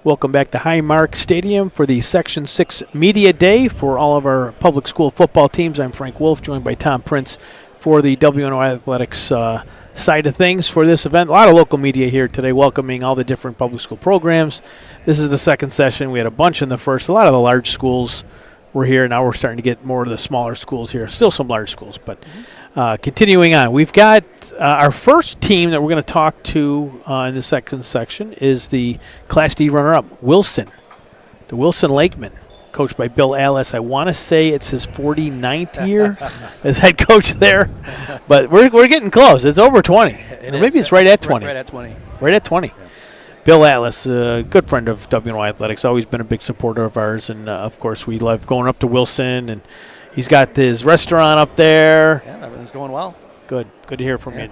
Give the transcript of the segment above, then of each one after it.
Welcome back to Highmark Stadium for the Section 6 Media Day for all of our public school football teams. I'm Frank Wolf, joined by Tom Prince for the WNO Athletics side of things for this event. A lot of local media here today welcoming all the different public school programs. This is the second session. We had a bunch in the first. A lot of the large schools were here. Now we're starting to get more of the smaller schools here. Still some large schools, but continuing on. We've got our first team that we're going to talk to in the second section is the Class D runner-up, Wilson. The Wilson Lakemen, coached by Bill Allis. I want to say it's his 49th year as head coach there, but we're getting close. It's over 20. Maybe it's right at 20. Right at 20. Right at 20. Yeah. Bill Atlas, a good friend of WNO Athletics, always been a big supporter of ours, and of course we love going up to Wilson, and he's got his restaurant up there. Yeah, everything's going well. Good to hear from you.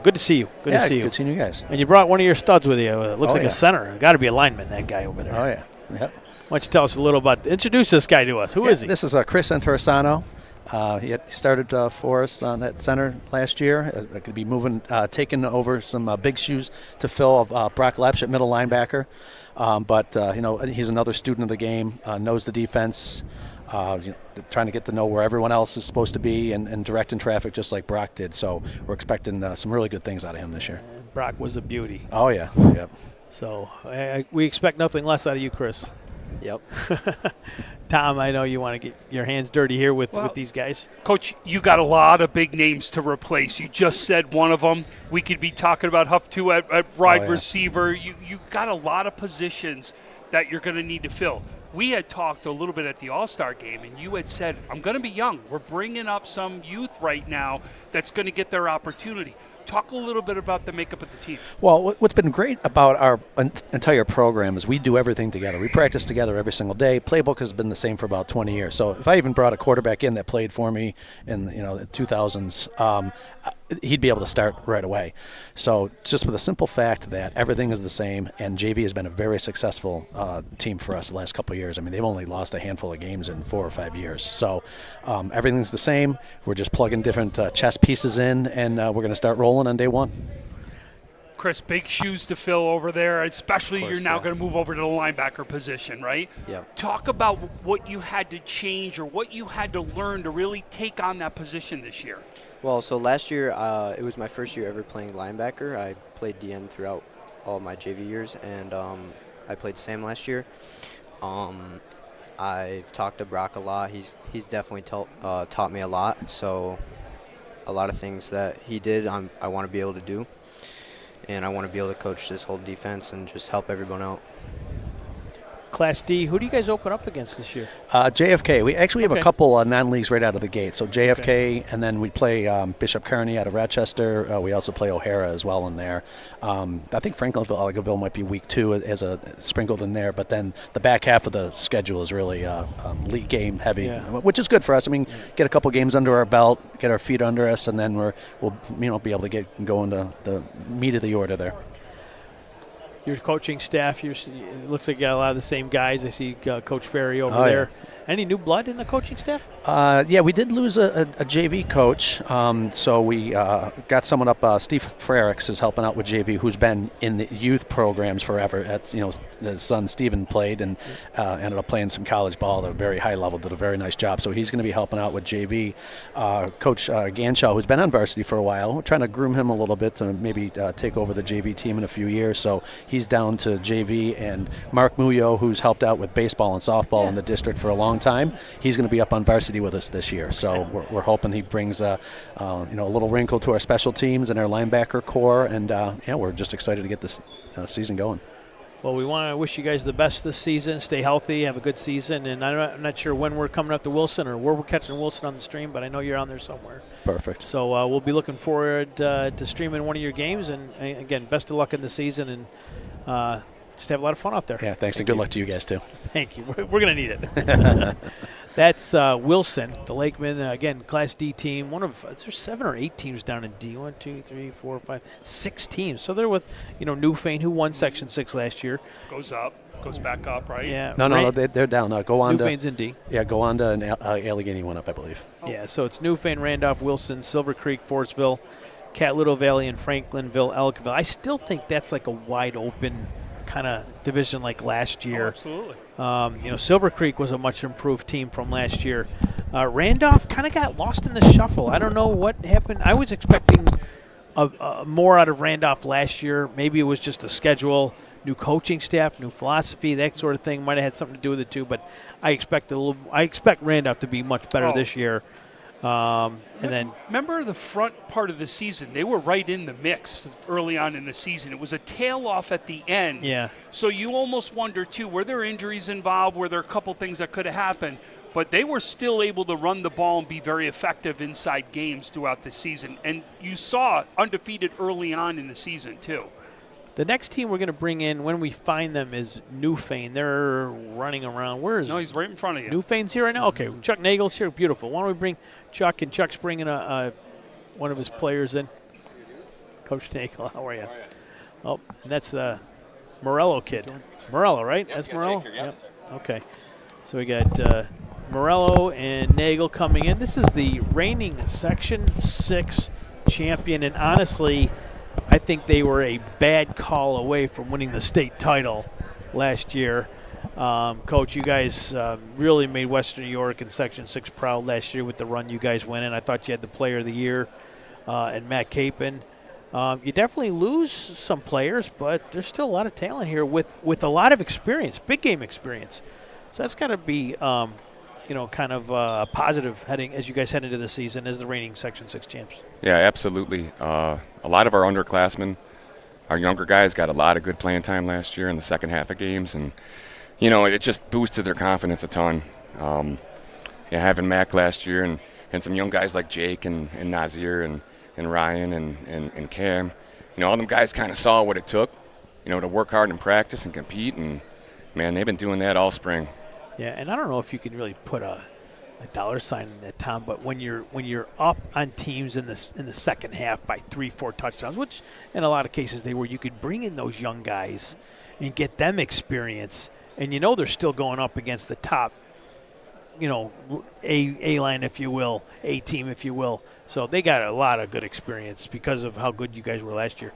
Good to see you. Good to see you. Good seeing you guys. And you brought one of your studs with you. It looks like a center. Got to be a lineman, that guy over there. Oh yeah. Yep. Why don't you tell us a little about? Introduce this guy to us. Who is he? This is Chris Entorsano. He started for us on that center last year. Could be moving, taking over some big shoes to fill of Brock Lepsch at middle linebacker. But he's another student of the game. Knows the defense. Trying to get to know where everyone else is supposed to be and directing traffic just like Brock did. So we're expecting some really good things out of him this year. Brock was a beauty. Oh yeah. Yep. So we expect nothing less out of you, Chris. Yep. Tom, I know you want to get your hands dirty here with these guys. Coach, you got a lot of big names to replace. You just said one of them. We could be talking about Huff 2 at wide receiver. You got a lot of positions that you're going to need to fill. We had talked a little bit at the All-Star game, and you had said, I'm going to be young. We're bringing up some youth right now that's going to get their opportunity. Talk a little bit about the makeup of the team. Well, what's been great about our entire program is we do everything together. We practice together every single day. Playbook has been the same for about 20 years. So if I even brought a quarterback in that played for me in the 2000s, he'd be able to start right away. So just with the simple fact that everything is the same, and JV has been a very successful team for us the last couple of years. I mean, they've only lost a handful of games in 4 or 5 years. So everything's the same. We're just plugging different chess pieces in, and we're going to start rolling on day one. Chris, big shoes to fill over there, especially you're now going to move over to the linebacker position, right? Yeah. Talk about what you had to change or what you had to learn to really take on that position this year. Well, so last year, it was my first year ever playing linebacker. I played DN throughout all my JV years, and I played Sam last year. I've talked to Brock a lot. He's definitely taught me a lot. So a lot of things that he did, I want to be able to do. And I want to be able to coach this whole defense and just help everyone out. Class D, who do you guys open up against this year? JFK. We actually have a couple non-leagues right out of the gate. So JFK, and then we play Bishop Kearney out of Rochester. We also play O'Hara as well in there. I think Franklinville might be week 2 as a sprinkled in there. But then the back half of the schedule is really league game heavy, which is good for us. I mean, get a couple games under our belt, get our feet under us, and then we'll be able to get going to the meat of the order there. Your coaching staff, it looks like you got a lot of the same guys. I see Coach Ferry over there. Yeah. Any new blood in the coaching staff? Yeah, we did lose a JV coach. So we got someone up. Steve Frericks is helping out with JV, who's been in the youth programs forever. His son Steven played and ended up playing some college ball at a very high level, did a very nice job. So he's going to be helping out with JV. Coach Ganshaw, who's been on varsity for a while, we're trying to groom him a little bit to maybe take over the JV team in a few years. So he's down to JV. And Mark Muyo, who's helped out with baseball and softball in the district for a long time, he's going to be up on varsity with us this year. So we're hoping he brings a little wrinkle to our special teams and our linebacker core, and we're just excited to get this season going. Well, we want to wish you guys the best this season. Stay healthy, have a good season, and I'm not sure when we're coming up to Wilson or where we're catching Wilson on the stream, but I know you're on there somewhere. Perfect. So we'll be looking forward to streaming one of your games, and again, best of luck in the season, and just have a lot of fun out there. Yeah, thanks, and good luck to you guys, too. Thank you. We're going to need it. That's Wilson, the Lakemen, again, Class D team. There's 7 or 8 teams down in D. 1, 2, 3, 4, 5, 6 teams. So they're with, Newfane, who won Section 6 last year. Goes back up, right? Yeah. No, they're down. Go on Newfane's in D. Yeah, go on to and Allegheny went up, I believe. Oh. Yeah, so it's Newfane, Randolph, Wilson, Silver Creek, Forestville, Cat Little Valley, and Franklinville, Elkville. I still think that's like a wide open kind of division like last year. Absolutely. Silver Creek was a much improved team from last year. Randolph kind of got lost in the shuffle. I don't know what happened. I was expecting more out of Randolph last year. Maybe it was just the schedule, new coaching staff, new philosophy, that sort of thing. Might have had something to do with it too. But I expect Randolph to be much better this year. And then remember the front part of the season, they were right in the mix early on in the season. It was a tail off at the end. Yeah. So you almost wonder too, were there injuries involved? Were there a couple things that could have happened? But they were still able to run the ball and be very effective inside games throughout the season. And you saw undefeated early on in the season too. the next team we're going to bring in when we find them is Newfane. They're running around. Where is No, he's right in front of you. Newfane's here right now? Okay, Chuck Nagel's here. Beautiful. Why don't we bring Chuck, and Chuck's bringing one of his players in. Coach Nagel, how are you? Oh, and that's the Morello kid. Morello, right? Yep, That's yes, Morello? Jake here, yep. Okay. So we got Morello and Nagel coming in. This is the reigning Section 6 champion, and honestly, I think they were a bad call away from winning the state title last year. Coach, you guys really made Western New York and Section 6 proud last year with the run you guys went in. I thought you had the player of the year and Matt Capon. You definitely lose some players, but there's still a lot of talent here with a lot of experience, big game experience. So that's got to be, kind of positive heading as you guys head into the season as the reigning Section 6 champs. Yeah, absolutely. A lot of our underclassmen, our younger guys, got a lot of good playing time last year in the second half of games, and it just boosted their confidence a ton. Having Mac last year and some young guys like Jake and Nazir and Ryan and Cam, all them guys kind of saw what it took, to work hard and practice and compete, and man, they've been doing that all spring. Yeah, and I don't know if you can really put a dollar sign in that, Tom, but when you're up on teams in the second half by 3-4 touchdowns, which in a lot of cases they were, you could bring in those young guys and get them experience, and they're still going up against the top, A line, if you will, A team, if you will. So they got a lot of good experience because of how good you guys were last year.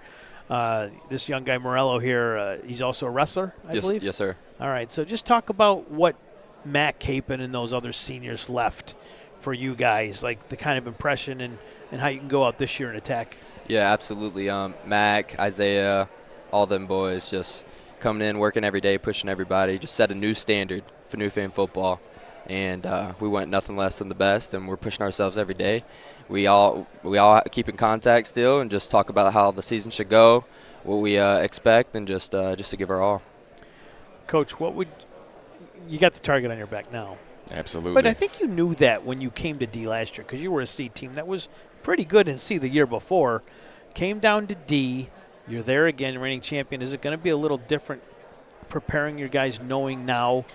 This young guy Morello here, he's also a wrestler, I believe. Yes, sir. All right, so just talk about what Matt Capon and those other seniors left for you guys, like the kind of impression and how you can go out this year and attack. Yeah, absolutely. Mac, Isaiah, all them boys just coming in, working every day, pushing everybody, just set a new standard for Newfane football. And we went nothing less than the best, and we're pushing ourselves every day. We all keep in contact still and just talk about how the season should go, what we expect, and just to give our all. Coach, you got the target on your back now. Absolutely. But I think you knew that when you came to D last year because you were a C team that was pretty good in C the year before. Came down to D. You're there again, reigning champion. Is it going to be a little different preparing your guys knowing now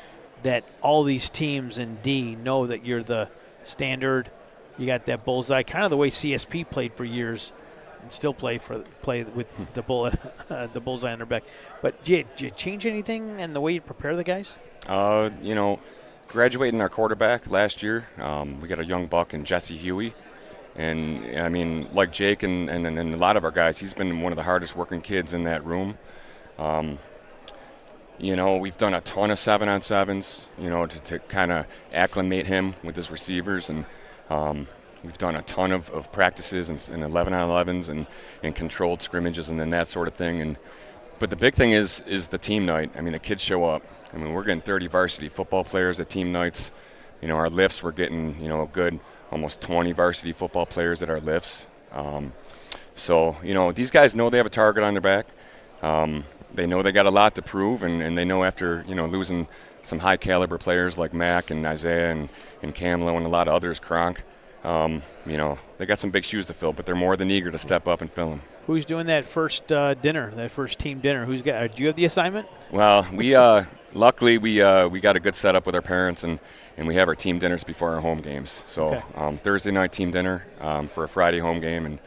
that all these teams in D know that you're the standard? You got that bullseye, kind of the way CSP played for years and still play with the bullseye on their back. But did you change anything in the way you prepare the guys? Graduating our quarterback last year, we got a young buck in Jesse Huey. And, I mean, like Jake and a lot of our guys, he's been one of the hardest working kids in that room. We've done a ton of 7-on-7s, to kind of acclimate him with his receivers. And we've done a ton of practices and 11-on-11s and controlled scrimmages and then that sort of thing. But the big thing is the team night. I mean, the kids show up. I mean, we're getting 30 varsity football players at team nights. Our lifts, we're getting, a good almost 20 varsity football players at our lifts. So, these guys know they have a target on their back. They know they got a lot to prove, and they know after, losing some high-caliber players like Mac and Isaiah and Camlo and a lot of others, Kronk, they got some big shoes to fill, but they're more than eager to step up and fill them. Who's doing that first dinner, that first team dinner? Do you have the assignment? Well, we luckily we got a good setup with our parents, and we have our team dinners before our home games. So okay. Thursday night team dinner for a Friday home game, and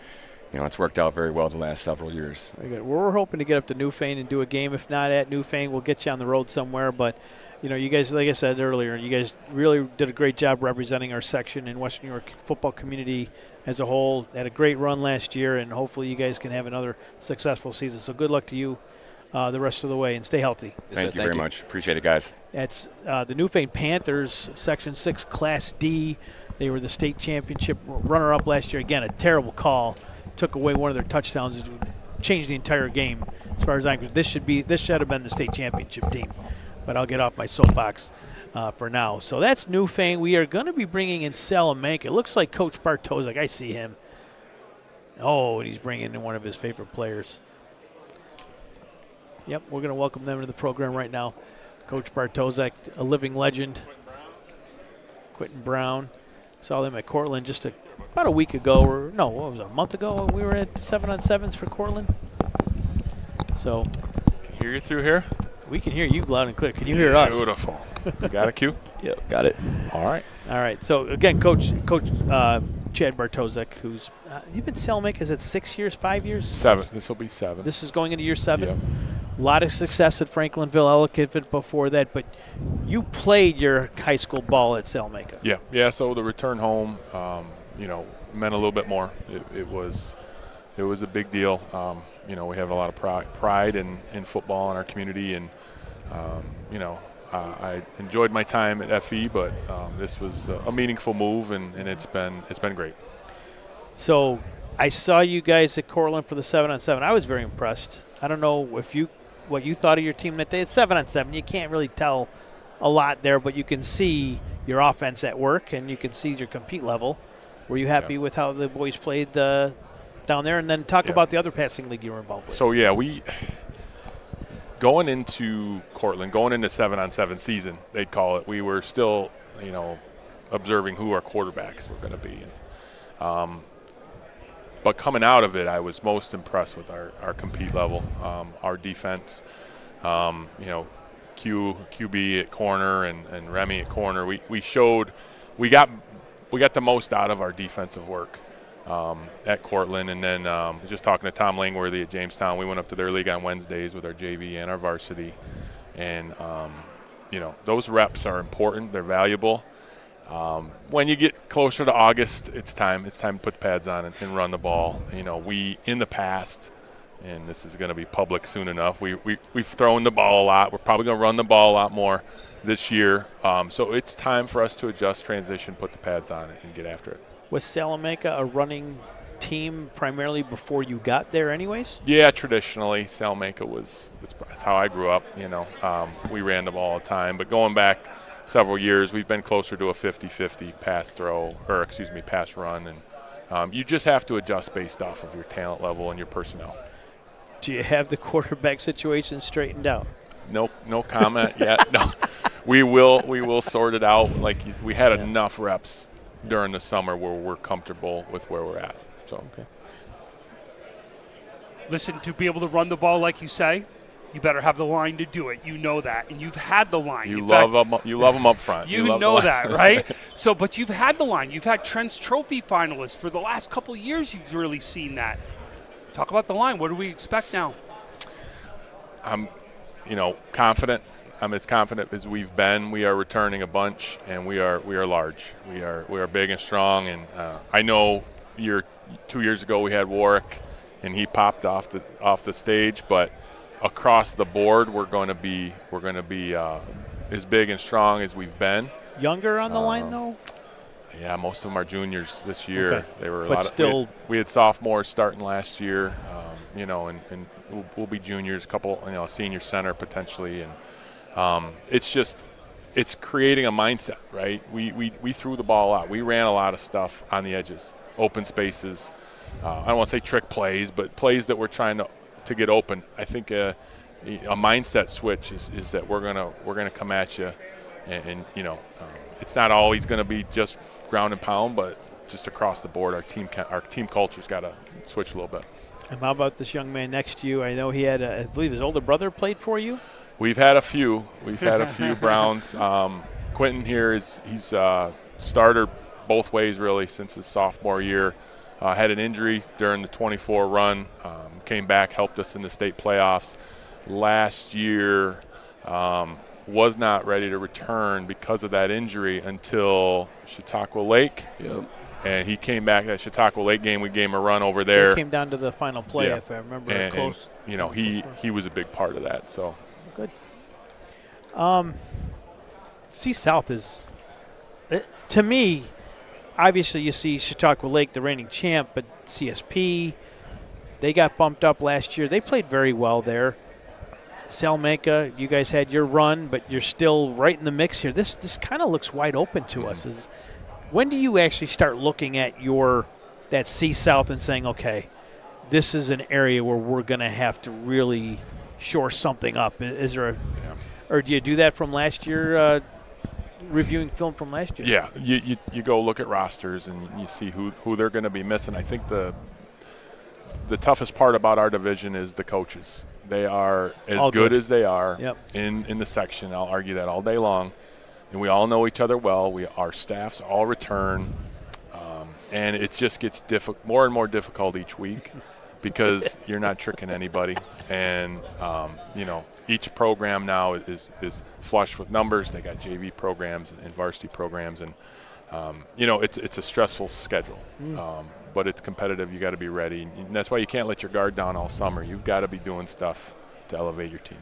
it's worked out very well the last several years. Very good. Well, we're hoping to get up to Newfane and do a game. If not at Newfane, we'll get you on the road somewhere. But you guys, like I said earlier, you guys really did a great job representing our section in Western New York football community as a whole. Had a great run last year, and hopefully you guys can have another successful season. So good luck to you the rest of the way, and stay healthy. Thank you very much. Appreciate it, guys. That's the Newfane Panthers, Section 6 Class D. They were the state championship runner-up last year. Again, a terrible call. Took away one of their touchdowns. Changed the entire game as far as I'm concerned. This should have been the state championship team. But I'll get off my soapbox for now. So that's Newfane. We are going to be bringing in Salamanca. It looks like Coach Bartosek. I see him. Oh, and he's bringing in one of his favorite players. Yep, we're going to welcome them to the program right now. Coach Bartosek, a living legend. Quentin Brown. Saw them at Cortland just about a week ago, or no, what was it, a month ago? We were at 7-on-7s for Cortland. So, Can hear you through here? we can hear you loud and clear. Can you hear us? Beautiful. You got a cue? Yep, got it. All right. All right. So again, Coach Chad Bartosek, who's you've been Salamanca, is it 6 years, 5 years? 7. This will be 7. This is going into year 7. Yep. A lot of success at Franklinville, Ellicott before that, but you played your high school ball at Salamanca. Yeah. So the return home, meant a little bit more. It was a big deal. We have a lot of pride in football in our community, and I enjoyed my time at FE, but this was a meaningful move, and it's been great. So I saw you guys at Cortland for the 7-on-7. I was very impressed. I don't know what you thought of your team that day. It's 7-on-7. You can't really tell a lot there, but you can see your offense at work, and you can see your compete level. Were you happy with how the boys played down there? And then talk about the other passing league you were involved with. So, we going into Cortland, going into 7-on-7 season, they'd call it, we were still, observing who our quarterbacks were going to be. But coming out of it, I was most impressed with our compete level, our defense. QB at corner and Remy at corner. We showed we got the most out of our defensive work at Cortland, and then just talking to Tom Langworthy at Jamestown. We went up to their league on Wednesdays with our JV and our varsity, and those reps are important. They're valuable. When you get closer to August, it's time to put the pads on and run the ball. We in the past, and this is going to be public soon enough, we've thrown the ball a lot. We're probably going to run the ball a lot more this year. So it's time for us to adjust, transition, put the pads on and get after it. Was Salamanca a running team primarily before you got there anyways? Yeah, traditionally, Salamanca that's how I grew up. We ran the ball all the time. But going back several years, we've been closer to a 50-50 pass run. And you just have to adjust based off of your talent level and your personnel. Do you have the quarterback situation straightened out? No comment yet. No, we will sort it out. We had enough reps during the summer where we're comfortable with where we're at. So, okay. Listen, to be able to run the ball like you say, you better have the line to do it. You know that, and you've had the line. You love them up front. You know that, right? So, but you've had the line. You've had Trent's Trophy finalists for the last couple of years. You've really seen that. Talk about the line. What do we expect now? I'm, confident. I'm as confident as we've been. We are returning a bunch, and we are large. We are big and strong. And I know 2 years ago we had Warwick, and he popped off the stage, but across the board, we're going to be as big and strong as we've been. Younger on the line, though? Yeah, most of them are juniors this year. Okay. They were we had sophomores starting last year, and we'll be juniors, a couple, senior center potentially, and it's creating a mindset, right? We threw the ball out. We ran a lot of stuff on the edges, open spaces. I don't want to say trick plays, but plays that we're trying to get open. I think a mindset switch is that we're gonna come at you, and it's not always going to be just ground and pound, but just across the board, our team culture's got to switch a little bit. And how about this young man next to you? I know he had, I believe his older brother played for you. We've had a few Browns. Quentin here he's starter both ways really since his sophomore year. Had an injury during the 24 run, came back, helped us in the state playoffs. Last year, was not ready to return because of that injury until Chautauqua Lake. Yep. And he came back that Chautauqua Lake game. We gave him a run over there. It came down to the final play, Yeah. if I remember And, close. he was a big part of that. So Good. C South is, to me, obviously you see Chautauqua Lake, the reigning champ, but CSP, they got bumped up last year. They played very well there. Salamanca, you guys had your run, but you're still right in the mix here. This kind of looks wide open to us. When do you actually start looking at that C South and saying, okay, this is an area where we're going to have to really shore something up? Is there or do you do that from last year, reviewing film from last year? yeah, you go look at rosters and you see who they're going to be missing. I think the toughest part about our division is the coaches. They are as good as they are in the section. I'll argue that all day long. And we all know each other well. Our staffs all return. And it just gets more and more difficult each week because you're not tricking anybody. And, each program now is flush with numbers. They got JV programs and varsity programs. And, it's a stressful schedule. But it's competitive. You got to be ready. And that's why you can't let your guard down all summer. You've got to be doing stuff to elevate your team.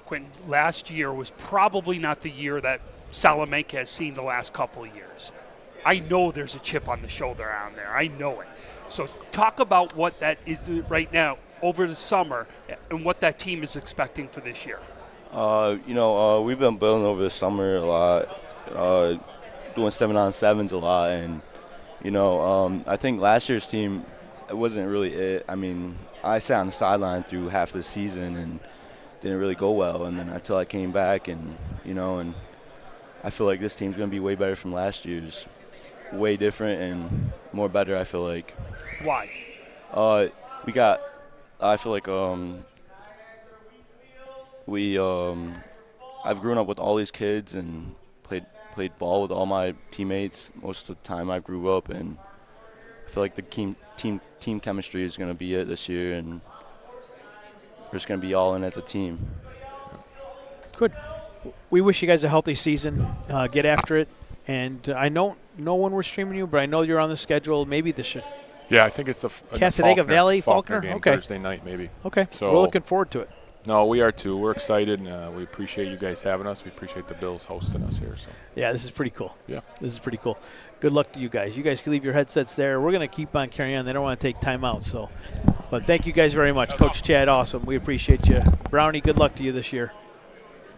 Quinn, last year was probably not the year that Salamanca has seen the last couple of years. I know there's a chip on the shoulder on there. I know it. So talk about what that is right now over the summer and what that team is expecting for this year. We've been building over the summer a lot, doing 7-on-7s a lot, and I think last year's team, it wasn't really it. I mean, I sat on the sideline through half of the season and didn't really go well. And then until I came back and I feel like this team's going to be way better from last year's. Way different and more better, I feel like. Why? I feel like I've grown up with all these kids and played ball with all my teammates most of the time I grew up, and I feel like the team chemistry is going to be it this year, and we're just going to be all in as a team. Good. We wish you guys a healthy season. Get after it. And I don't know when we're streaming you, but I know you're on the schedule. Maybe Yeah, I think it's the Casadega Valley Faulkner game, okay. Thursday night maybe. Okay, so we're looking forward to it. No, we are too. We're excited. We appreciate you guys having us. We appreciate the Bills hosting us here. So yeah, this is pretty cool. Yeah, this is pretty cool. Good luck to you guys. You guys can leave your headsets there. We're going to keep on carrying on. They don't want to take time out. So, but thank you guys very much, Coach Chad. Awesome. We appreciate you, Brownie. Good luck to you this year.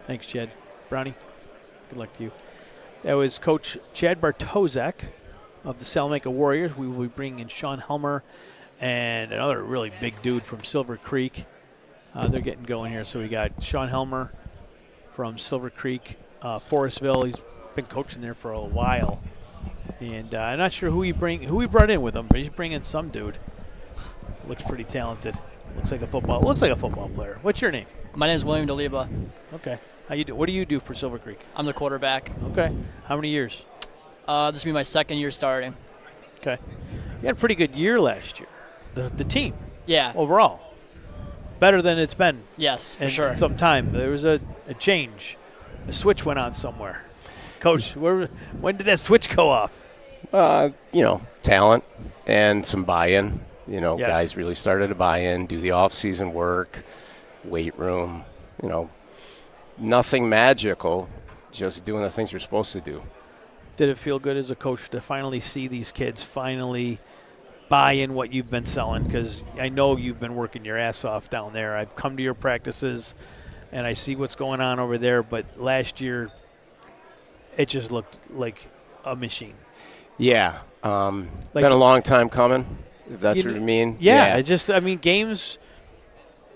Thanks, Chad. Brownie, good luck to you. That was Coach Chad Bartozak of the Salamanca Warriors. We will be bringing in Sean Helmer and another really big dude from Silver Creek. They're getting going here. So we got Sean Helmer from Silver Creek, Forestville. He's been coaching there for a while. And I'm not sure who he brought in with him, but he's bringing some dude. Looks pretty talented. Looks like a football player. What's your name? My name is William Deliba. Okay. How you do? What do you do for Silver Creek? I'm the quarterback. Okay. How many years? This will be my second year starting. Okay. You had a pretty good year last year. The team. Yeah. Overall. Better than it's been. Yes, for sure. Some time. There was a change. A switch went on somewhere. Coach, when did that switch go off? Talent and some buy-in. Yes. Guys really started to buy in, do the off-season work, weight room, nothing magical, just doing the things you're supposed to do. Did it feel good as a coach to finally see these kids finally buy in what you've been selling? Because I know you've been working your ass off down there. I've come to your practices, and I see what's going on over there. But last year, it just looked like a machine. Yeah. Been a long time coming, if that's what you mean. Yeah. Games,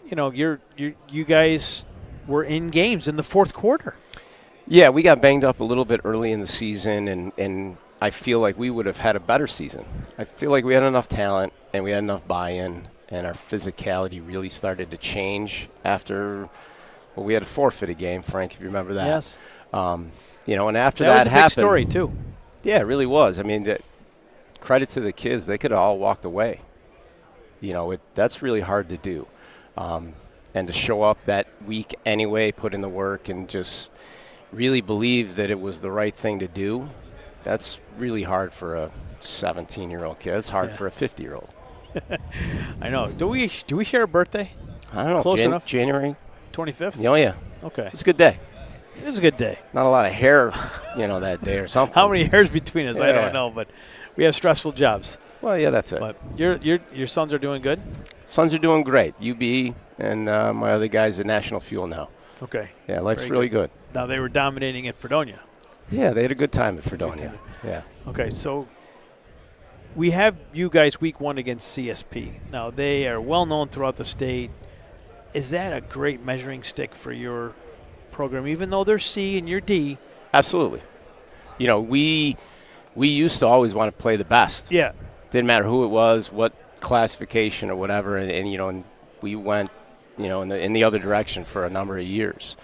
you guys were in games in the fourth quarter. Yeah, we got banged up a little bit early in the season, and I feel like we would have had a better season. I feel like we had enough talent and we had enough buy-in, and our physicality really started to change after we had a forfeit game, Frank, if you remember that. Yes. And after that that was a happened. big story, too. Yeah, it really was. I mean, credit to the kids. They could have all walked away. That's really hard to do. And to show up that week anyway, put in the work, and just really believe that it was the right thing to do, That's really hard for a 17-year-old kid. It's hard Yeah. for a 50-year-old. I know. Do we share a birthday? I don't know. Close enough. January. 25th? Oh, yeah. Okay. It's a good day. It is a good day. Not a lot of hair, that day or something. How many hairs between us? I Yeah. don't know, but we have stressful jobs. Well, yeah, that's it. But your sons are doing good? Sons are doing great. UB and my other guys at National Fuel now. Okay. Yeah, life's Very really good. Now, they were dominating at Fredonia. Yeah, they had a good time at Fredonia. Yeah. Okay, so we have you guys week 1 against CSP. Now, they are well known throughout the state. Is that a great measuring stick for your program, even though they're C and you're D? Absolutely. We used to always want to play the best. Yeah. Didn't matter who it was, what classification or whatever, and we went, in the other direction for a number of years.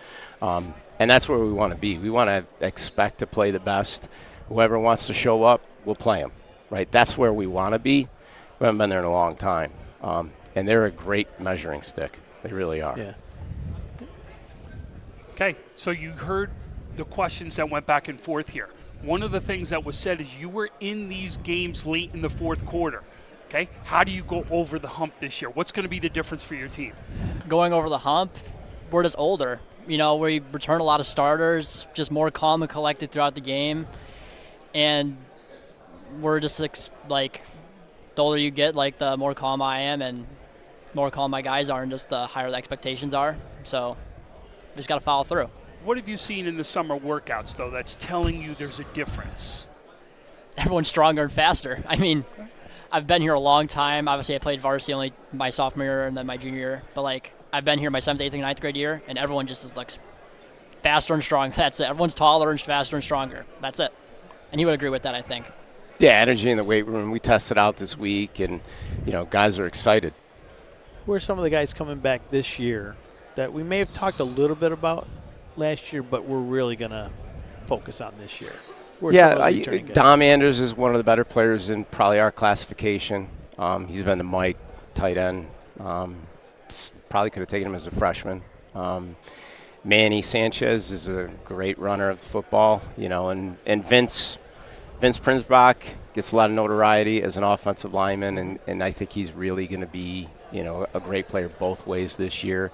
And that's where we want to be. We want to expect to play the best. Whoever wants to show up, we'll play them, right? That's where we want to be. We haven't been there in a long time. And they're a great measuring stick. They really are. Yeah. Okay, so you heard the questions that went back and forth here. One of the things that was said is you were in these games late in the fourth quarter. Okay, how do you go over the hump this year? What's going to be the difference for your team? Going over the hump, we're just older. We return a lot of starters, just more calm and collected throughout the game. And we're just the older you get, the more calm I am and more calm my guys are, and just the higher the expectations are. So we just got to follow through. What have you seen in the summer workouts, though, that's telling you there's a difference? Everyone's stronger and faster. I mean, I've been here a long time. Obviously, I played varsity only my sophomore year and then my junior year. But, I've been here my 7th, 8th, and 9th grade year, and everyone just looks faster and stronger. That's it. Everyone's taller and faster and stronger. That's it. And you would agree with that, I think. Yeah, energy in the weight room. We tested out this week, and, guys are excited. Who are some of the guys coming back this year that we may have talked a little bit about last year, but we're really going to focus on this year? Dom Anders is one of the better players in probably our classification. He's been the Mike tight end. Probably could have taken him as a freshman. Manny Sanchez is a great runner of the football, and Vince Prinsbach gets a lot of notoriety as an offensive lineman, and I think he's really going to be, a great player both ways this year.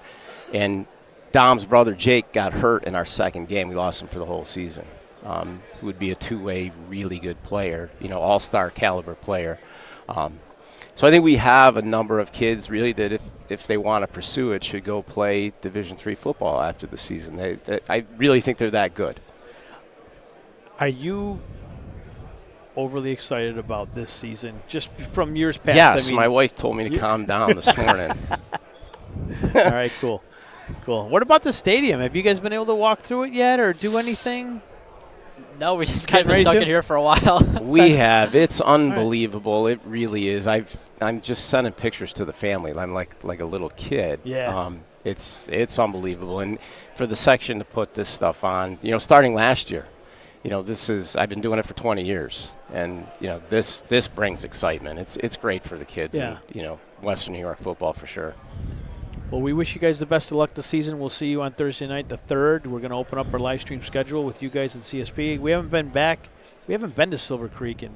And Dom's brother Jake got hurt in our second game. We lost him for the whole season. Who would be a two-way really good player, all-star caliber player. So I think we have a number of kids really that if they want to pursue it should go play Division III football after the season. I really think they're that good. Are you overly excited about this season just from years past? Yes, my wife told me to calm down this morning. All right, cool. What about the stadium? Have you guys been able to walk through it yet or do anything? No, we just kind of been stuck in here for a while. We have. It's unbelievable. It really is. I'm just sending pictures to the family. I'm like a little kid. Yeah. It's unbelievable. And for the section to put this stuff on, starting last year, I've been doing it for 20 years, and this brings excitement. It's great for the kids. Yeah. And, Western New York football for sure. Well, we wish you guys the best of luck this season. We'll see you on Thursday night, the 3rd. We're going to open up our live stream schedule with you guys in CSP. We haven't been back. We haven't been to Silver Creek in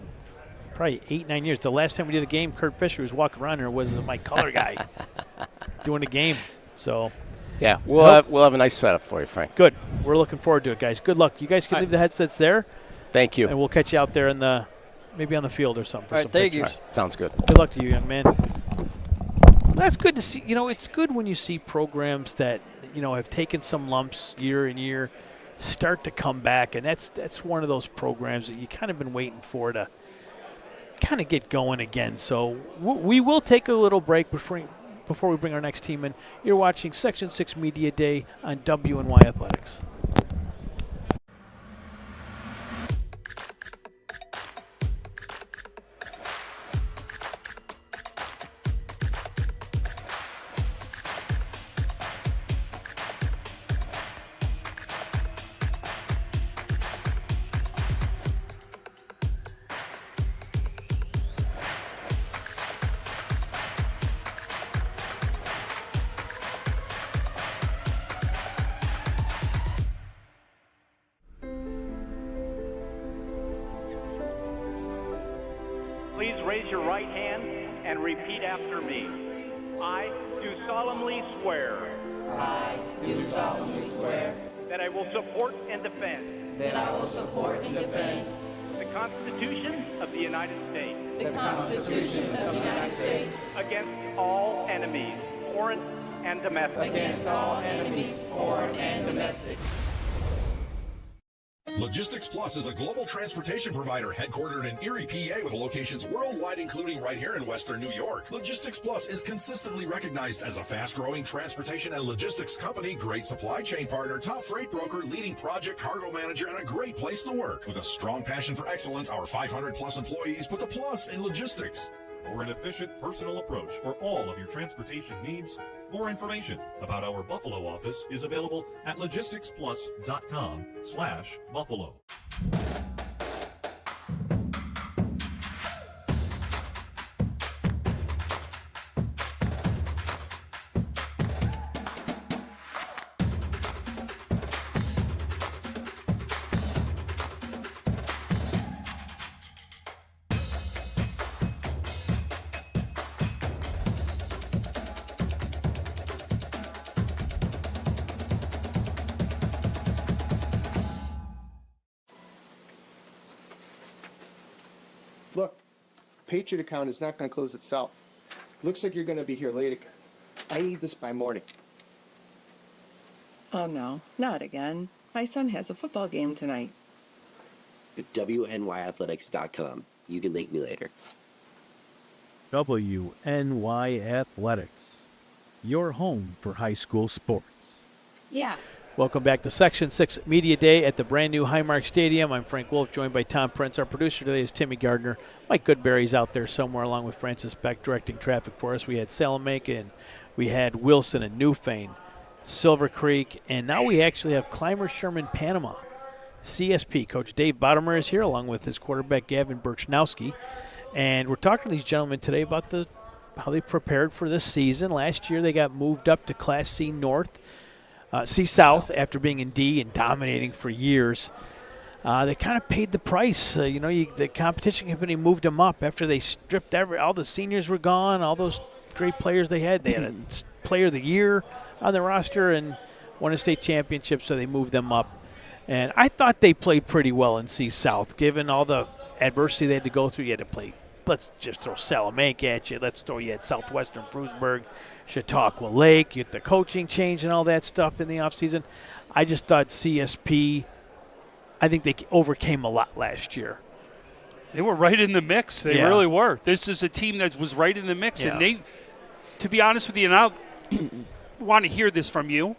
probably 8-9 years. The last time we did a game, Kurt Fisher was walking around there was my color guy doing a game. So, yeah, we'll have a nice setup for you, Frank. Good. We're looking forward to it, guys. Good luck. You guys can leave the headsets there. Thank you. And we'll catch you out there maybe on the field or something. All right, thank you. Right, sounds good. Good luck to you, young man. That's good to see. It's good when you see programs that, have taken some lumps year and year start to come back. And that's one of those programs that you kind of been waiting for to kind of get going again. So we will take a little break before we bring our next team in. You're watching Section 6 Media Day on WNY Athletics. Please raise your right hand and repeat after me. I do solemnly swear. I do solemnly swear That I will support and defend. that I will support and defend The Constitution of the United States. the Constitution of the United States Against all enemies, foreign and domestic. against all enemies, foreign and domestic. Logistics Plus is a global transportation provider headquartered in Erie, PA, with locations worldwide, including right here in Western New York. Logistics Plus is consistently recognized as a fast-growing transportation and logistics company, great supply chain partner, top freight broker, leading project cargo manager, and a great place to work. With a strong passion for excellence, our 500-plus employees put the plus in logistics. For an efficient, personal approach for all of your transportation needs, more information about our Buffalo office is available at logisticsplus.com/Buffalo. Look, Patriot account is not going to close itself. Looks like you're going to be here late again. I need this by morning. Oh no, not again. My son has a football game tonight. WNYathletics.com. You can thank me later. WNY Athletics, your home for high school sports. Yeah. Welcome back to Section 6 Media Day at the brand new Highmark Stadium. I'm Frank Wolf, joined by Tom Prince. Our producer today is Timmy Gardner. Mike Goodberry's out there somewhere along with Francis Beck directing traffic for us. We had Salamanca and we had Wilson and Newfane, Silver Creek, and now we actually have Clymer Sherman Panama. CSP, Coach Dave Bottomer is here along with his quarterback Gavin Birchnowski. And we're talking to these gentlemen today about how they prepared for this season. Last year they got moved up to Class C North. C South after being in D and dominating for years. They kind of paid the price. The competition company moved them up after they stripped all the seniors were gone, all those great players they had. They had a player of the year on the roster and won a state championship, so they moved them up. And I thought they played pretty well in C South, given all the adversity they had to go through. You had to play, let's just throw Salamanca at you. Let's throw you at Southwestern Frewsburg, Chautauqua Lake, you get the coaching change and all that stuff in the offseason. I just thought CSP, I think they overcame a lot last year. They were right in the mix. They really were. This is a team that was right in the mix. Yeah. And they, to be honest with you, and I want to hear this from you,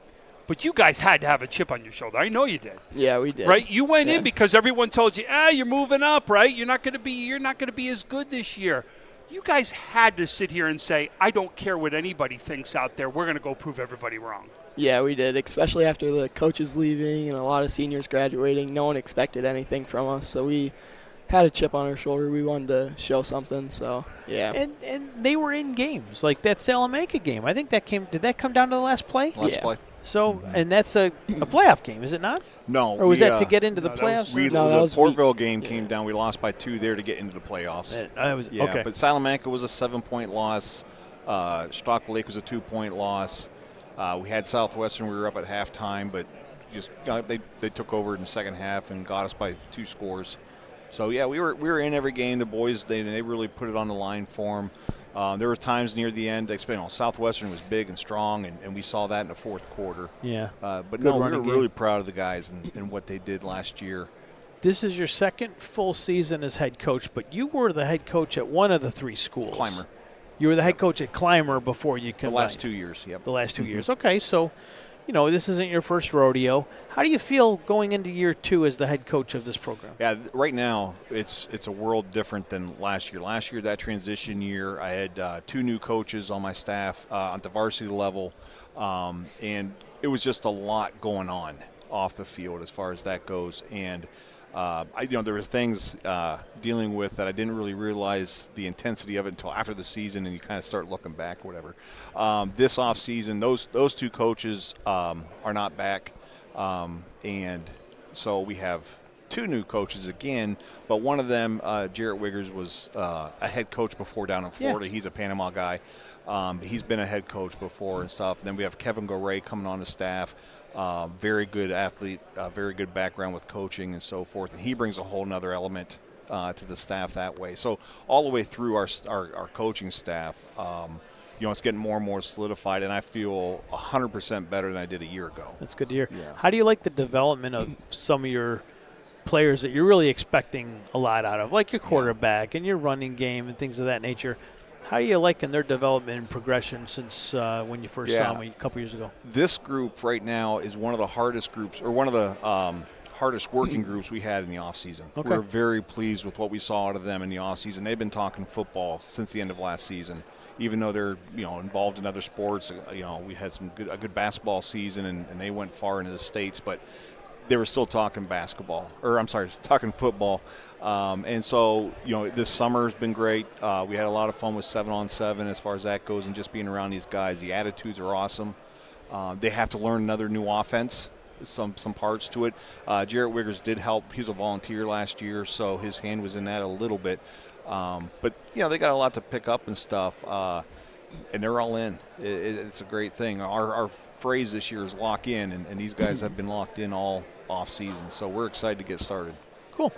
but you guys had to have a chip on your shoulder. I know you did. Yeah, we did. Right? You went in because everyone told you, you're moving up, right? You're not going to be as good this year. You guys had to sit here and say, I don't care what anybody thinks out there. We're going to go prove everybody wrong. Yeah, we did, especially after the coaches leaving and a lot of seniors graduating. No one expected anything from us, so we had a chip on our shoulder. We wanted to show something, so, yeah. And they were in games, like that Salamanca game. I think did that come down to the last play? Last play. So, and that's a playoff game, is it not? No. Or was that to get into the playoffs? The Portville game came down. We lost by 2 there to get into the playoffs. Okay. But Salamanca was a 7-point loss. Chautauqua Lake was a 2-point loss. We had Southwestern. We were up at halftime, but just they took over in the second half and got us by 2 scores. So yeah, we were in every game. The boys they really put it on the line for them. There were times near the end. Southwestern was big and strong, and we saw that in the fourth quarter. Yeah. But Good no, we were running really game. proud of the guys and what they did last year. This is your second full season as head coach, but you were the head coach at one of the 3 schools. Clymer. You were the head coach at Clymer before you combined. The last 2 years, yep. The last 2 years. Okay, so, this isn't your first rodeo. How do you feel going into year 2 as the head coach of this program? Yeah, right now it's a world different than last year. Last year, that transition year, I had 2 new coaches on my staff at the varsity level, and it was just a lot going on off the field as far as that goes. And there were things dealing with that I didn't really realize the intensity of it until after the season, and you kind of start looking back, whatever. This off season, those 2 coaches are not back, and so we have two new coaches again, but one of them, Jarrett Wiggers, was a head coach before down in Florida. Yeah. He's a Panama guy. He's been a head coach before and stuff. And then we have Kevin Goray coming on the staff. Very good athlete, very good background with coaching and so forth. And he brings a whole nother element to the staff that way. So all the way through our coaching staff, it's getting more and more solidified, and I feel 100% better than I did a year ago. That's good to hear. Yeah. How do you like the development of some of your players that you're really expecting a lot out of, like your quarterback and your running game and things of that nature? How are you liking their development and progression since when you first saw them a couple years ago? This group right now is one of the hardest groups, or one of the hardest working groups we had in the offseason. Okay. We're very pleased with what we saw out of them in the offseason. They've been talking football since the end of last season. Even though they're involved in other sports, we had a good basketball season, and they went far into the States, but they were still talking talking football. And so, this summer has been great. We had a lot of fun with 7-on-7 as far as that goes, and just being around these guys. The attitudes are awesome. They have to learn another new offense, some parts to it. Jarrett Wiggers did help. He was a volunteer last year, so his hand was in that a little bit. But they got a lot to pick up and stuff, and they're all in. It's a great thing. Our phrase this year is lock in, and these guys have been locked in all off season, so we're excited to get started. Cool.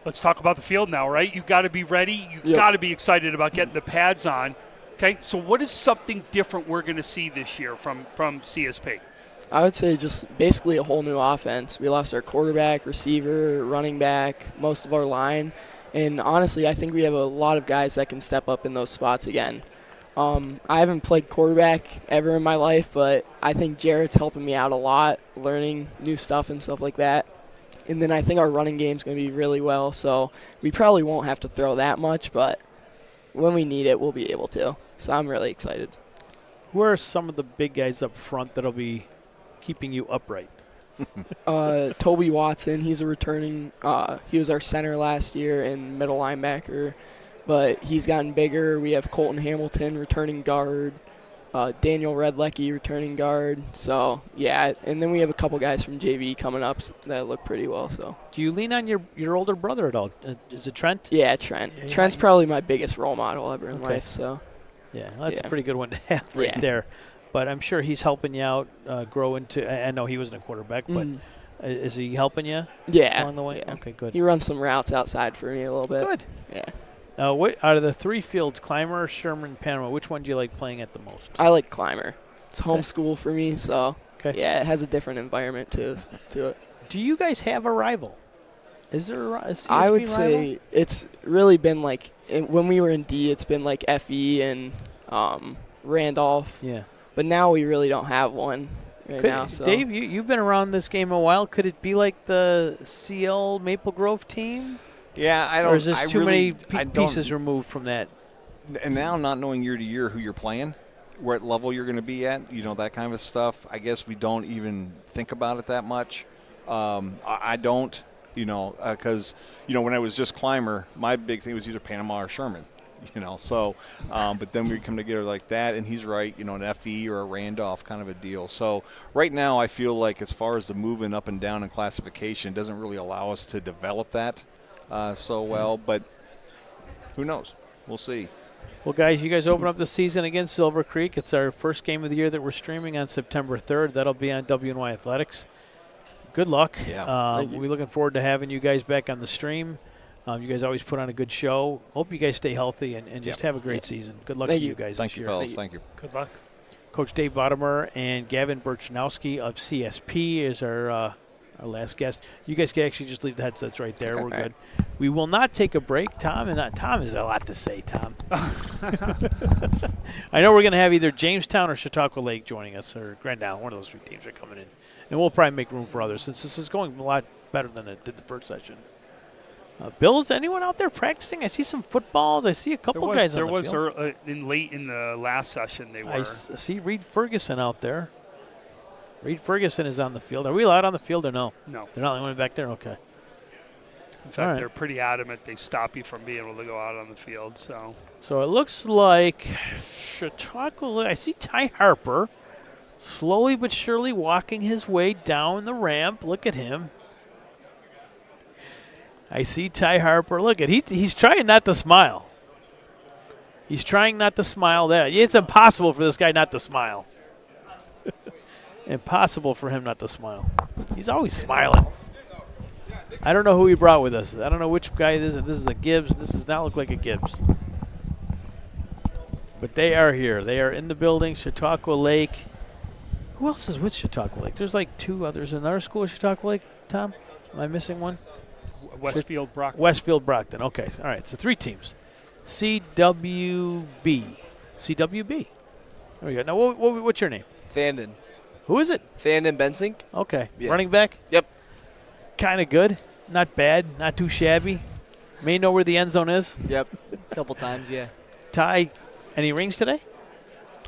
Let's talk about the field now, right? You got to be ready. You got to be excited about getting the pads on. Okay, so what is something different we're going to see this year from CSP? I would say just basically a whole new offense. We lost our quarterback, receiver, running back, most of our line. And honestly, I think we have a lot of guys that can step up in those spots again. I haven't played quarterback ever in my life, but I think Jarrett's helping me out a lot, learning new stuff and stuff like that. And then I think our running game's going to be really well, so we probably won't have to throw that much, but when we need it, we'll be able to. So I'm really excited. Who are some of the big guys up front that'll be keeping you upright? Toby Watson, he's a returning. He was our center last year and middle linebacker, but he's gotten bigger. We have Colton Hamilton, returning guard. Daniel Redlecki, returning guard. So, yeah, and then we have a couple guys from JV coming up that look pretty well. So, do you lean on your older brother at all? Is it Trent? Yeah, Trent. Yeah, Trent's probably my biggest role model ever in life. So, yeah, that's a pretty good one to have right there. But I'm sure he's helping you out grow into. I know he wasn't a quarterback, but is he helping you? Along the way. Yeah. Okay, good. He runs some routes outside for me a little bit. Good. Yeah. What out of the three fields, Clymer, Sherman, Panama, which one do you like playing at the most? I like Clymer. It's home school for me, so yeah, it has a different environment to it. Do you guys have a rival? Is there a CSB I would rival? say it's really been like when we were in D, it's been like FE and Randolph. Yeah. But now we really don't have one now. So. Dave, you've been around this game a while. Could it be like the CL Maple Grove team? Yeah, I don't. Or is this too many pieces removed from that? And now, not knowing year to year who you're playing, what level you're going to be at, that kind of stuff. I guess we don't even think about it that much. I don't, because when I was just Clymer, my big thing was either Panama or Sherman. So, but then we come together like that, and he's right, an FE or a Randolph kind of a deal. So right now, I feel like as far as the moving up and down in classification, doesn't really allow us to develop that so well, but who knows? We'll see. Well, guys, you guys open up the season against Silver Creek. It's our first game of the year that we're streaming on September 3rd. That'll be on WNY Athletics. Good luck. Yeah, we're looking forward to having you guys back on the stream. You guys always put on a good show. Hope you guys stay healthy and just have a great season. Good luck to you guys Thank this you, year. fellas. Thank you. Good luck. Coach Dave Bottomer and Gavin Birchnowski of CSP is our last guest. You guys can actually just leave the headsets right there. We're good. We will not take a break, Tom. And Tom has a lot to say, Tom. I know we're going to have either Jamestown or Chautauqua Lake joining us, or Grand Island. One of those three teams are coming in. And we'll probably make room for others since this is going a lot better than it did the first session. Bill, is anyone out there practicing? I see some footballs. I see a couple guys on the field. Late in the last session they were. I see Reed Ferguson out there. Reed Ferguson is on the field. Are we allowed on the field or no? No. They're not the only one back there? Okay. In fact, they're pretty adamant they stop you from being able to go out on the field. So it looks like Chautauqua. I see Ty Harper slowly but surely walking his way down the ramp. Look at him. I see Ty Harper. Look at he's trying not to smile. He's trying not to smile. There, it's impossible for this guy not to smile. Impossible for him not to smile. He's always smiling. I don't know who he brought with us. I don't know which guy this is. This is a Gibbs. This does not look like a Gibbs. But they are here. They are in the building. Chautauqua Lake. Who else is with Chautauqua Lake? There's like 2 others in our school at Chautauqua Lake, Tom? Am I missing one? Westfield Brockton. Westfield Brockton. Okay. All right. So 3 teams. CWB. CWB. There we go. Now, what's your name? Thandon. Who is it? Thandon Bensink. Okay. Yeah. Running back? Yep. Kind of good. Not bad. Not too shabby. May know where the end zone is. Yep. A couple times, yeah. Ty, any rings today?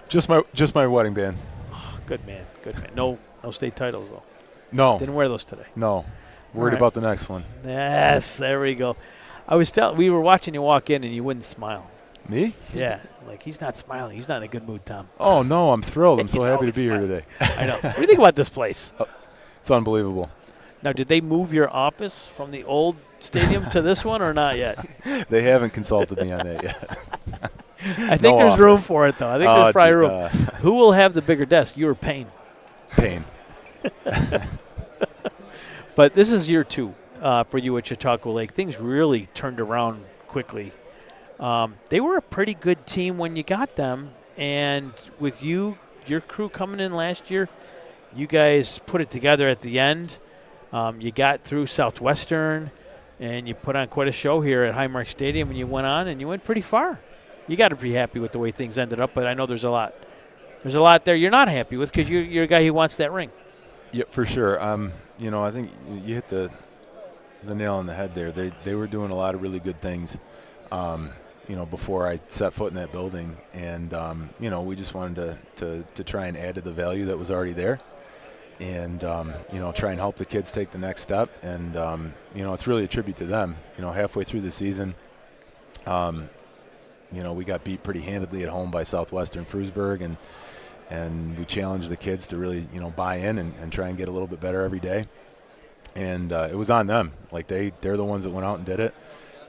Just my wedding band. Oh, good man. Good man. No state titles, though. No. Didn't wear those today. No. Worried about the next one. Yes, there we go. We were watching you walk in and you wouldn't smile. Me? Yeah. Like, he's not smiling. He's not in a good mood, Tom. Oh, no, I'm thrilled. I'm so He's happy to always be here smiling. today. I know. What do you think about this place? It's unbelievable. Now, did they move your office from the old stadium to this one or not yet? They haven't consulted me on that yet. I think there's room for it, though. I think there's probably room. Who will have the bigger desk, you or Payne? Payne. But this is year 2 for you at Chautauqua Lake. Things really turned around quickly. They were a pretty good team when you got them, and with your crew coming in last year, you guys put it together at the end. You got through Southwestern, and you put on quite a show here at Highmark Stadium, and you went on, and you went pretty far. You got to be happy with the way things ended up, but I know there's a lot. There's a lot there you're not happy with because you're a guy who wants that ring. Yeah, for sure. I think you hit the nail on the head there. They were doing a lot of really good things, before I set foot in that building, and we just wanted to try and add to the value that was already there, and try and help the kids take the next step. And it's really a tribute to them. Halfway through the season, we got beat pretty handedly at home by Southwestern Frewsburg, and we challenged the kids to really buy in and try and get a little bit better every day. And it was on them. Like they're the ones that went out and did it,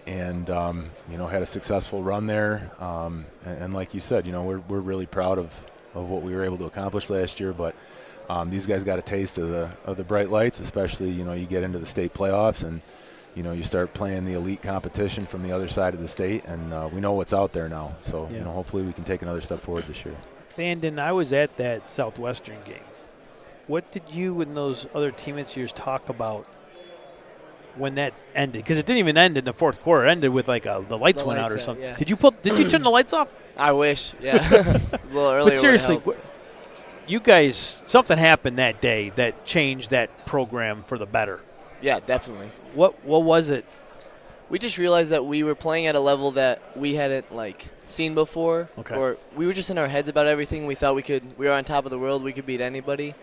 and had a successful run there. And like you said, we're really proud of what we were able to accomplish last year. But these guys got a taste of the bright lights, especially you get into the state playoffs and you start playing the elite competition from the other side of the state, and we know what's out there now. So hopefully we can take another step forward this year. Thandon, I was at that Southwestern game. What did you and those other teammates of yours talk about when that ended? Because it didn't even end in the fourth quarter. It ended with the lights went out or something. Yeah. Did you turn the lights off? I wish, yeah. A little earlier. But seriously, you guys, something happened that day that changed that program for the better. Yeah, definitely. What was it? We just realized that we were playing at a level that we hadn't seen before. Okay. Or we were just in our heads about everything. We thought we were on top of the world. We could beat anybody.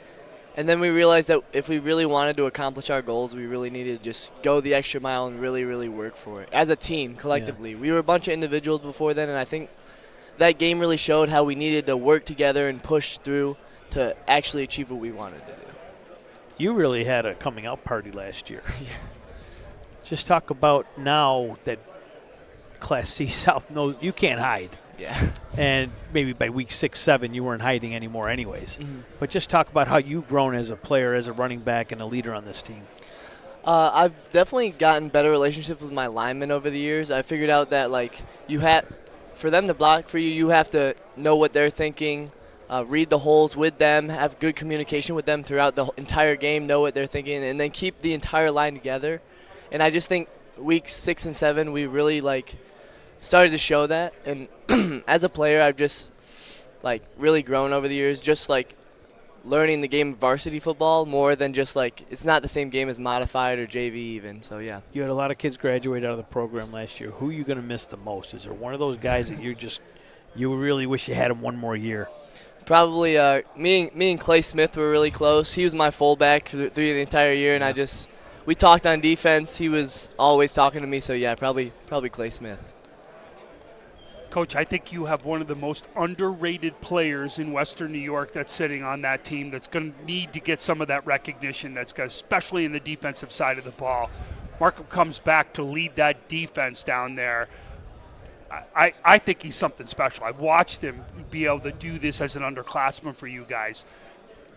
And then we realized that if we really wanted to accomplish our goals, we really needed to just go the extra mile and really, really work for it. As a team, collectively. Yeah. We were a bunch of individuals before then, and I think that game really showed how we needed to work together and push through to actually achieve what we wanted to do. You really had a coming out party last year. Yeah. Just talk about now that Class C South knows you can't hide. Yeah. And maybe by week 6, 7, you weren't hiding anymore anyways. Mm-hmm. But just talk about how you've grown as a player, as a running back, and a leader on this team. I've definitely gotten better relationships with my linemen over the years. I figured out that for them to block for you, you have to know what they're thinking, read the holes with them, have good communication with them throughout the entire game, know what they're thinking, and then keep the entire line together. And I just think weeks 6 and 7, we really started to show that. And as a player, I've just really grown over the years, just learning the game of varsity football more than just it's not the same game as modified or JV even. So yeah. You had a lot of kids graduate out of the program last year. Who are you going to miss the most? Is there one of those guys that you really wish you had him one more year? Probably me and Clay Smith were really close. He was my fullback through the entire year, and we talked on defense. He was always talking to me, so yeah, probably Clay Smith. Coach, I think you have one of the most underrated players in Western New York that's sitting on that team that's going to need to get some of that recognition, especially in the defensive side of the ball. Markham comes back to lead that defense down there. I think he's something special. I've watched him be able to do this as an underclassman for you guys.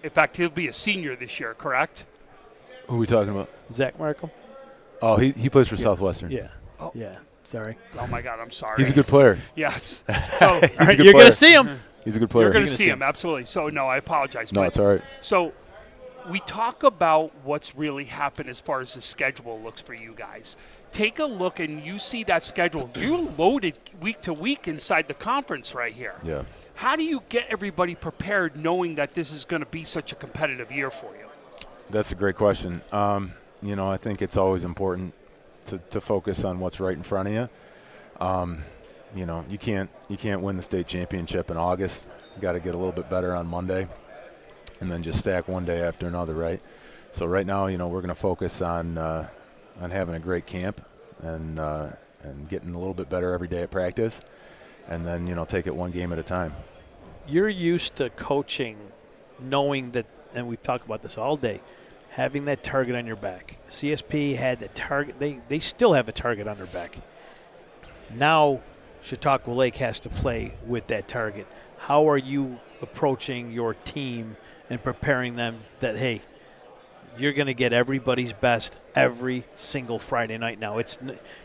In fact, he'll be a senior this year, correct? Who are we talking about? Zach Markham? Oh, he plays for Southwestern. Yeah. Yeah. Sorry. Oh, my God, I'm sorry. He's a good player. Yes. So you're going to see him. He's a good player. You're going to see him, absolutely. So, no, I apologize. No, it's all right. So we talk about what's really happened as far as the schedule looks for you guys. Take a look and you see that schedule. You're loaded week to week inside the conference right here. Yeah. How do you get everybody prepared knowing that this is going to be such a competitive year for you? That's a great question. I think it's always important to focus on what's right in front of you. You can't win the state championship in August. You got to get a little bit better on Monday, and then just stack one day after another, right? So right now, we're going to focus on having a great camp and getting a little bit better every day at practice, and then take it one game at a time. You're used to coaching, knowing that, and we've talked about this all day, having that target on your back. CSP had the target. They still have a target on their back. Now Chautauqua Lake has to play with that target. How are you approaching your team and preparing them that, hey, you're going to get everybody's best every single Friday night now?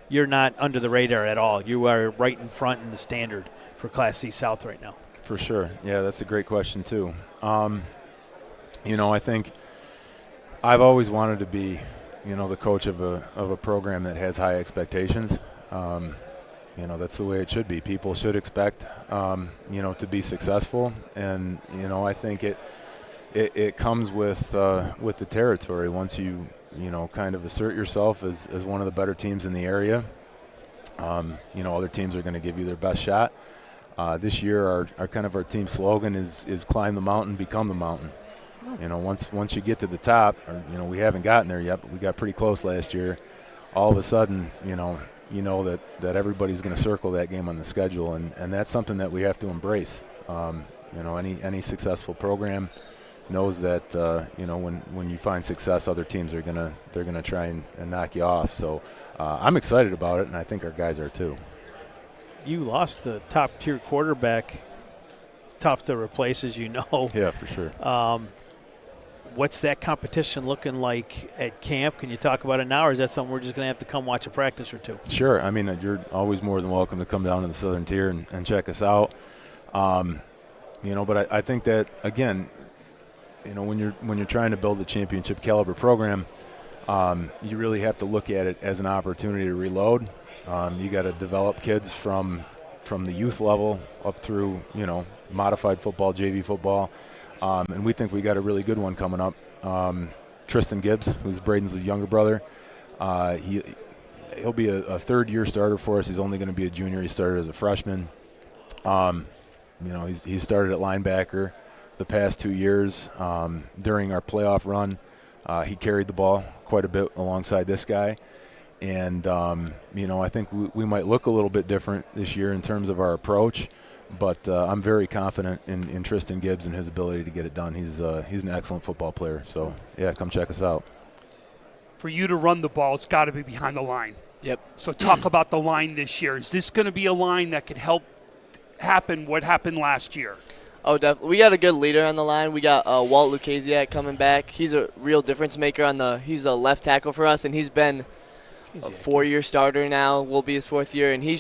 You're not under the radar at all. You are right in front in the standard for Class C South right now. For sure. Yeah, that's a great question too. I think I've always wanted to be, the coach of a program that has high expectations. That's the way it should be. People should expect, to be successful, and I think it comes with the territory. Once you kind of assert yourself as one of the better teams in the area, other teams are going to give you their best shot. This year, our team slogan is climb the mountain, become the mountain. Once you get to the top, we haven't gotten there yet, but we got pretty close last year. All of a sudden, that everybody's going to circle that game on the schedule, and that's something that we have to embrace. Any successful program knows that when you find success, other teams they're gonna try and knock you off. So I'm excited about it, and I think our guys are too. You lost the top tier quarterback, tough to replace, as you know. Yeah, for sure. What's that competition looking like at camp? Can you talk about it now, or is that something we're just going to have to come watch a practice or two? Sure. I mean, you're always more than welcome to come down to the Southern Tier and check us out. But I think that, again, when you're trying to build a championship caliber program, you really have to look at it as an opportunity to reload. You got to develop kids from the youth level up through modified football, JV football, and we think we got a really good one coming up. Tristan Gibbs, who's Braden's younger brother, he'll be a third-year starter for us. He's only going to be a junior. He started as a freshman. He started at linebacker the past 2 years. During our playoff run, he carried the ball quite a bit alongside this guy. And, I think we might look a little bit different this year in terms of our approach. But I'm very confident in Tristan Gibbs and his ability to get it done. He's an excellent football player. So, yeah, come check us out. For you to run the ball, it's got to be behind the line. Yep. So talk about the line this year. Is this going to be a line that could help happen what happened last year? Oh, definitely. We got a good leader on the line. We got Walt Lucasiak coming back. He's a real difference maker he's a left tackle for us, and he's been a 4-year starter now. Will be his 4th year, and he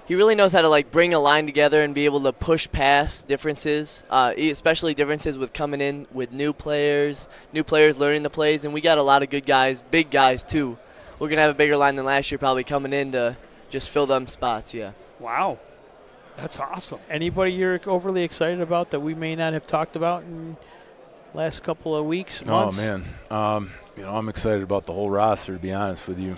really knows how to bring a line together and be able to push past differences, especially differences with coming in with new players learning the plays, and we got a lot of good guys, big guys too. We're gonna have a bigger line than last year, probably coming in to just fill them spots. Yeah. Wow. That's awesome. Anybody you're overly excited about that we may not have talked about in the last couple of weeks, months? Oh, man. I'm excited about the whole roster, to be honest with you.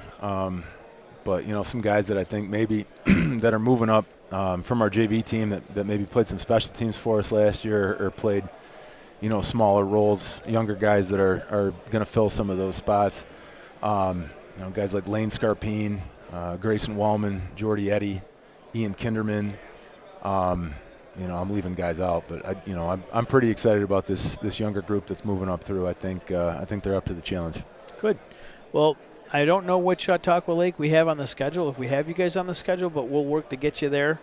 But, some guys that I think maybe that are moving up from our JV team that maybe played some special teams for us last year or played, smaller roles, younger guys that are going to fill some of those spots. Guys like Lane Scarpine, Grayson Wallman, Jordy Eddy, Ian Kinderman. I'm leaving guys out, but I'm pretty excited about this younger group that's moving up through. I think they're up to the challenge. Good. Well, I don't know which Chautauqua Lake we have on the schedule, if we have you guys on the schedule, but we'll work to get you there.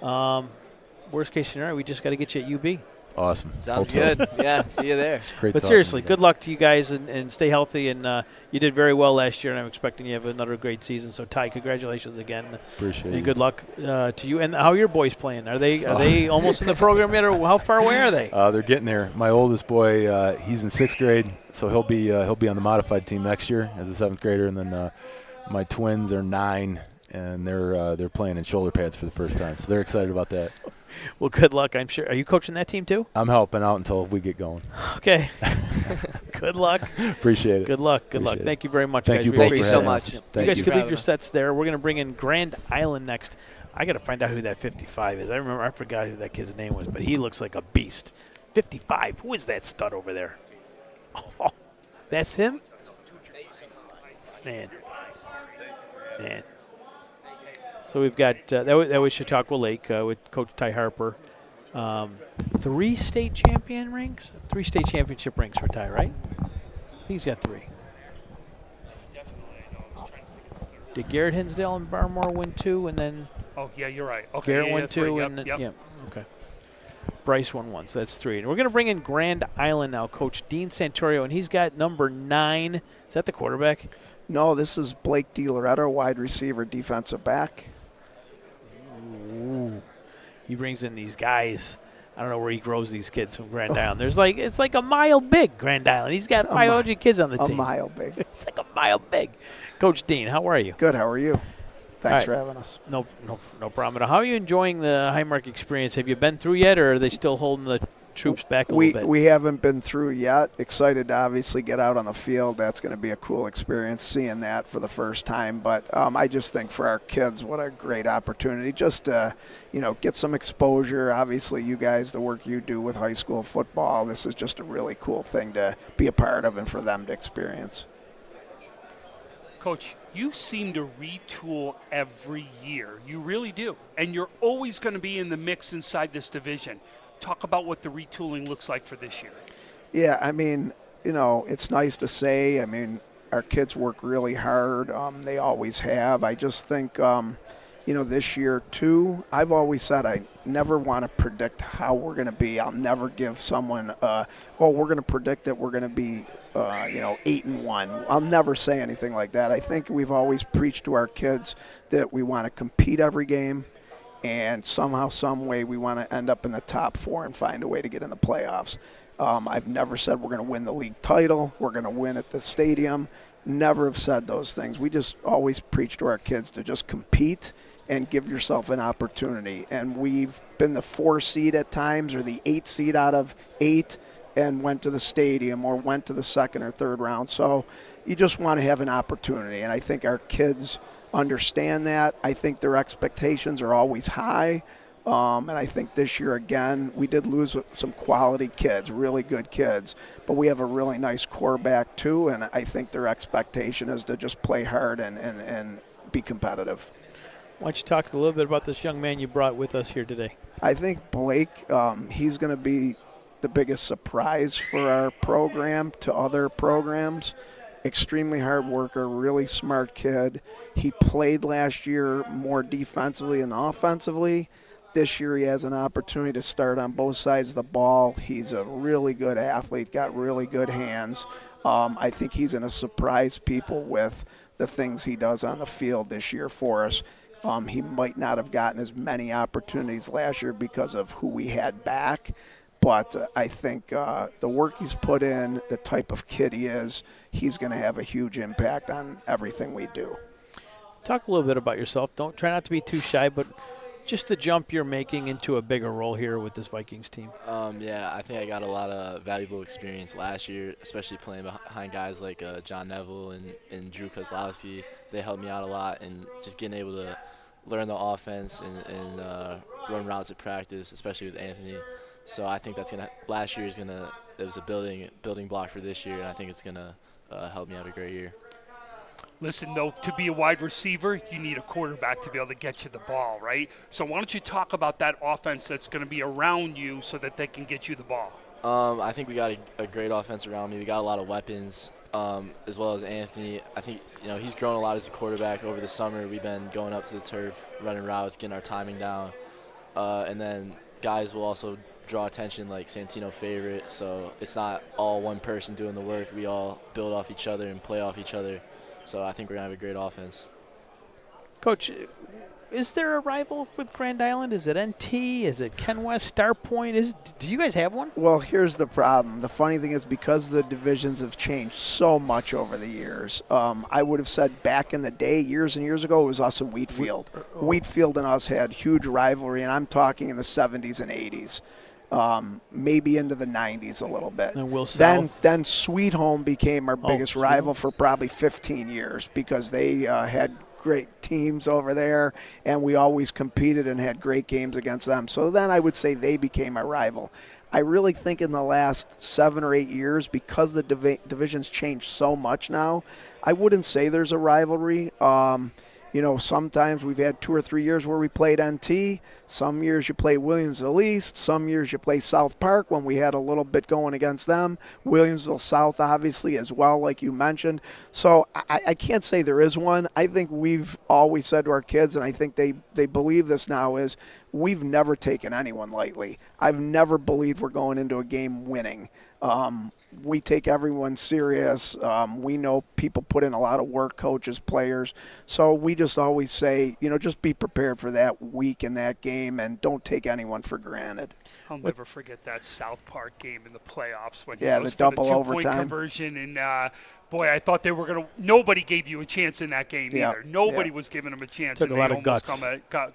Worst case scenario, we just got to get you at UB. Awesome. Sounds good. Yeah, see you there. Great But talking seriously, to you good luck to you guys and stay healthy. And you did very well last year, and I'm expecting you to have another great season. So, Ty, congratulations again. Appreciate and it. good luck to you. And how are your boys playing? Are they almost in the program yet, or how far away are they? They're getting there. My oldest boy, he's in 6th grade, so he'll be on the modified team next year as a 7th grader. And then my twins are 9, and they're playing in shoulder pads for the first time, so they're excited about that. Well, good luck. I'm sure. Are you coaching that team too? I'm helping out until we get going. Okay. Good luck. Appreciate it. Good luck. Good luck. Appreciate it. Thank you very much, Thank guys. you We both appreciate for it. having us. You Thank guys you. could leave your sets there. We're going to bring in Grand Island next. I got to find out who that 55 is. I forgot who that kid's name was, but he looks like a beast. 55. Who is that stud over there? Oh, that's him? Man. So we've got that was Chautauqua Lake with Coach Ty Harper. 3 state champion rings? 3 state championship rings for Ty, right? I think he's got 3. Did Garrett Hinsdale and Barmore win 2, and then Oh, yeah, you're right. Okay, Garrett yeah, won 2, yep, and then, yep. yeah, okay. Bryce won 1, so that's 3. And we're going to bring in Grand Island now, Coach Dean Santorio, and he's got number 9. Is that the quarterback? No, this is Blake DiLoretto, wide receiver, defensive back. Ooh. He brings in these guys. I don't know where he grows these kids from Grand Island. It's like a mile big, Grand Island. He's got 500 kids on the team. A mile big. It's like a mile big. Coach Dean, how are you? Good, how are you? Thanks right. for having us. No problem at all. How are you enjoying the Highmark experience? Have you been through yet, or are they still holding the troops back a little bit? We haven't been through yet. Excited to obviously get out on the field. That's going to be a cool experience, seeing that for the first time. But I just think for our kids, what a great opportunity just to, get some exposure. Obviously, you guys, the work you do with high school football, this is just a really cool thing to be a part of and for them to experience. Coach, you seem to retool every year. You really do. And you're always going to be in the mix inside this division. Talk about what the retooling looks like for this year. Yeah, I mean, it's nice to say. I mean, our kids work really hard. They always have. I just think, this year too, I've always said I never want to predict how we're going to be. I'll never give someone, we're going to predict that we're going to be 8-1. I'll never say anything like that. I think we've always preached to our kids that we want to compete every game, and somehow, some way, we want to end up in the top 4 and find a way to get in the playoffs. I've never said we're going to win the league title, we're going to win at the stadium. Never have said those things. We just always preach to our kids to just compete and give yourself an opportunity. And we've been the 4 seed at times, or the 8 seed out of 8, and went to the stadium or went to the 2nd or 3rd round. So you just want to have an opportunity, and I think our kids understand that. I think their expectations are always high, and I think this year, again, we did lose some quality kids, really good kids, but we have a really nice quarterback too, and I think their expectation is to just play hard and be competitive. Why don't you talk a little bit about this young man you brought with us here today? I think Blake, he's going to be the biggest surprise for our program to other programs. Extremely hard worker, really smart kid. He played last year more defensively than offensively. This year he has an opportunity to start on both sides of the ball. He's a really good athlete, got really good hands. I think he's going to surprise people with the things he does on the field this year for us. He might not have gotten as many opportunities last year because of who we had back. But I think the work he's put in, the type of kid he is, he's going to have a huge impact on everything we do. Talk a little bit about yourself. Try not to be too shy, but just the jump you're making into a bigger role here with this Vikings team. Yeah, I think I got a lot of valuable experience last year, especially playing behind guys like John Neville and Drew Kozlowski. They helped me out a lot, and just getting able to learn the offense and run routes at practice, especially with Anthony. So I think last year it was a building block for this year, and I think it's gonna help me have a great year. Listen, though, to be a wide receiver, you need a quarterback to be able to get you the ball, right? So why don't you talk about that offense that's going to be around you so that they can get you the ball? I think we got a great offense around me. We got a lot of weapons. as well as Anthony. I think he's grown a lot as a quarterback over the summer. We've been going up to the turf, running routes, getting our timing down, and then guys will also draw attention like Santino favorite. So it's not all one person doing the work. We all build off each other and play off each other. So I think we're gonna have a great offense. Coach, is there a rival with Grand Island? Is it NT? Is it Ken West? Star Point? Do you guys have one? Well, here's the problem. The funny thing is because the divisions have changed so much over the years, I would have said back in the day, years and years ago, it was us and Wheatfield. Wheatfield and us had huge rivalry, and I'm talking in the 70s and 80s. Maybe into the 90s a little bit. And Will South. Then Sweet Home became our biggest rival for probably 15 years because they had great teams over there, and we always competed and had great games against them. So then I would say they became our rival. I really think in the last 7 or 8 years, because the divisions changed so much now, I wouldn't say there's a rivalry. Sometimes we've had 2 or 3 years where we played NT. Some years you play Williamsville East. Some years you play South Park when we had a little bit going against them. Williamsville South, obviously, as well, like you mentioned. So I can't say there is one. I think we've always said to our kids, and I think they believe this now, is we've never taken anyone lightly. I've never believed we're going into a game winning. We take everyone serious. We know people put in a lot of work, coaches, players. So we just always say, just be prepared for that week in that game and don't take anyone for granted. I'll never forget that South Park game in the playoffs when the double two-point overtime conversion. And, boy, I thought they were going to – nobody gave you a chance in that game either. Nobody was giving them a chance. Took a lot of guts.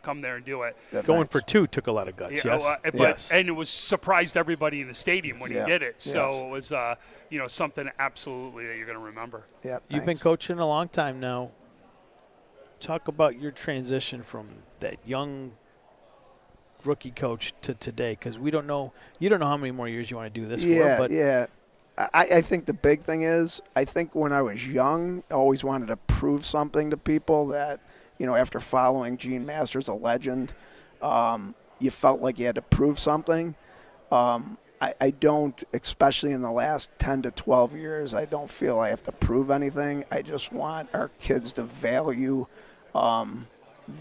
Come there and do it. Going for 2 took a lot of guts, yes. And it was surprised everybody in the stadium when he did it. So Yes. it was, something absolutely that you're going to remember. Yeah, You've been coaching a long time now. Talk about your transition from that young rookie coach to today, because we don't know. You don't know how many more years you want to do this for. But I think the big thing is, I think when I was young, I always wanted to prove something to people that, after following Gene Masters, a legend, you felt like you had to prove something. I don't, especially in the last 10 to 12 years, I don't feel I have to prove anything. I just want our kids to value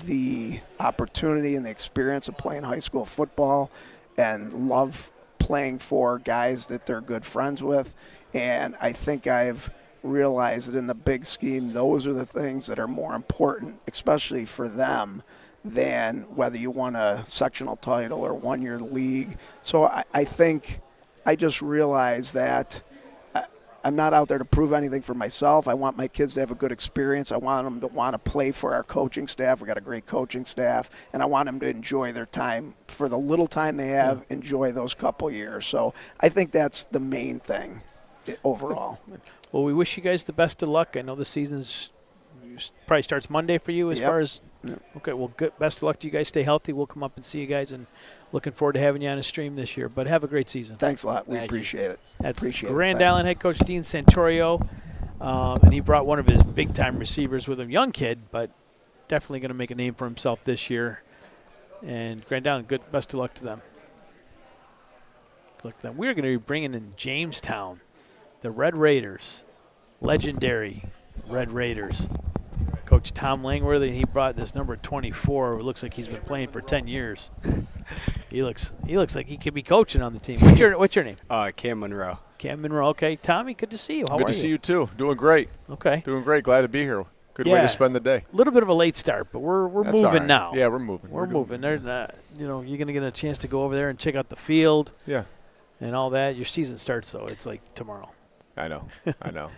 the opportunity and the experience of playing high school football and love playing for guys that they're good friends with. And I think I've realized that in the big scheme, those are the things that are more important, especially for them, than whether you won a sectional title or won your league. So I think I just realized that I'm not out there to prove anything for myself. I want my kids to have a good experience. I want them to want to play for our coaching staff. We got a great coaching staff, and I want them to enjoy their time. For the little time they have, enjoy those couple years. So I think that's the main thing overall. Well, we wish you guys the best of luck. I know the season's probably starts Monday for you as far as okay, well, good. Best of luck to you guys. Stay healthy. We'll come up and see you guys, and looking forward to having you on a stream this year. But have a great season. Thanks a lot. We appreciate it. That's appreciate Grand it. Island head coach Dean Santorio, and he brought one of his big-time receivers with him. Young kid, but definitely going to make a name for himself this year. And Grand Island, good. Best of luck to them. Good luck to them. We're going to be bringing in Jamestown, the Red Raiders, legendary Red Raiders. Coach Tom Langworthy, and he brought this number 24, who looks like he's been playing for 10 years. He looks like he could be coaching on the team. What's your name? Cam Monroe. Cam Monroe. Okay, Tommy, good to see you. How are you? Good to see you too. Doing great. Okay. Doing great. Glad to be here. Good way to spend the day. A little bit of a late start, but we're That's moving all right. now. Yeah, we're moving. We're moving. You're going to get a chance to go over there and check out the field. Yeah. And all that. Your season starts though. It's like tomorrow. I know.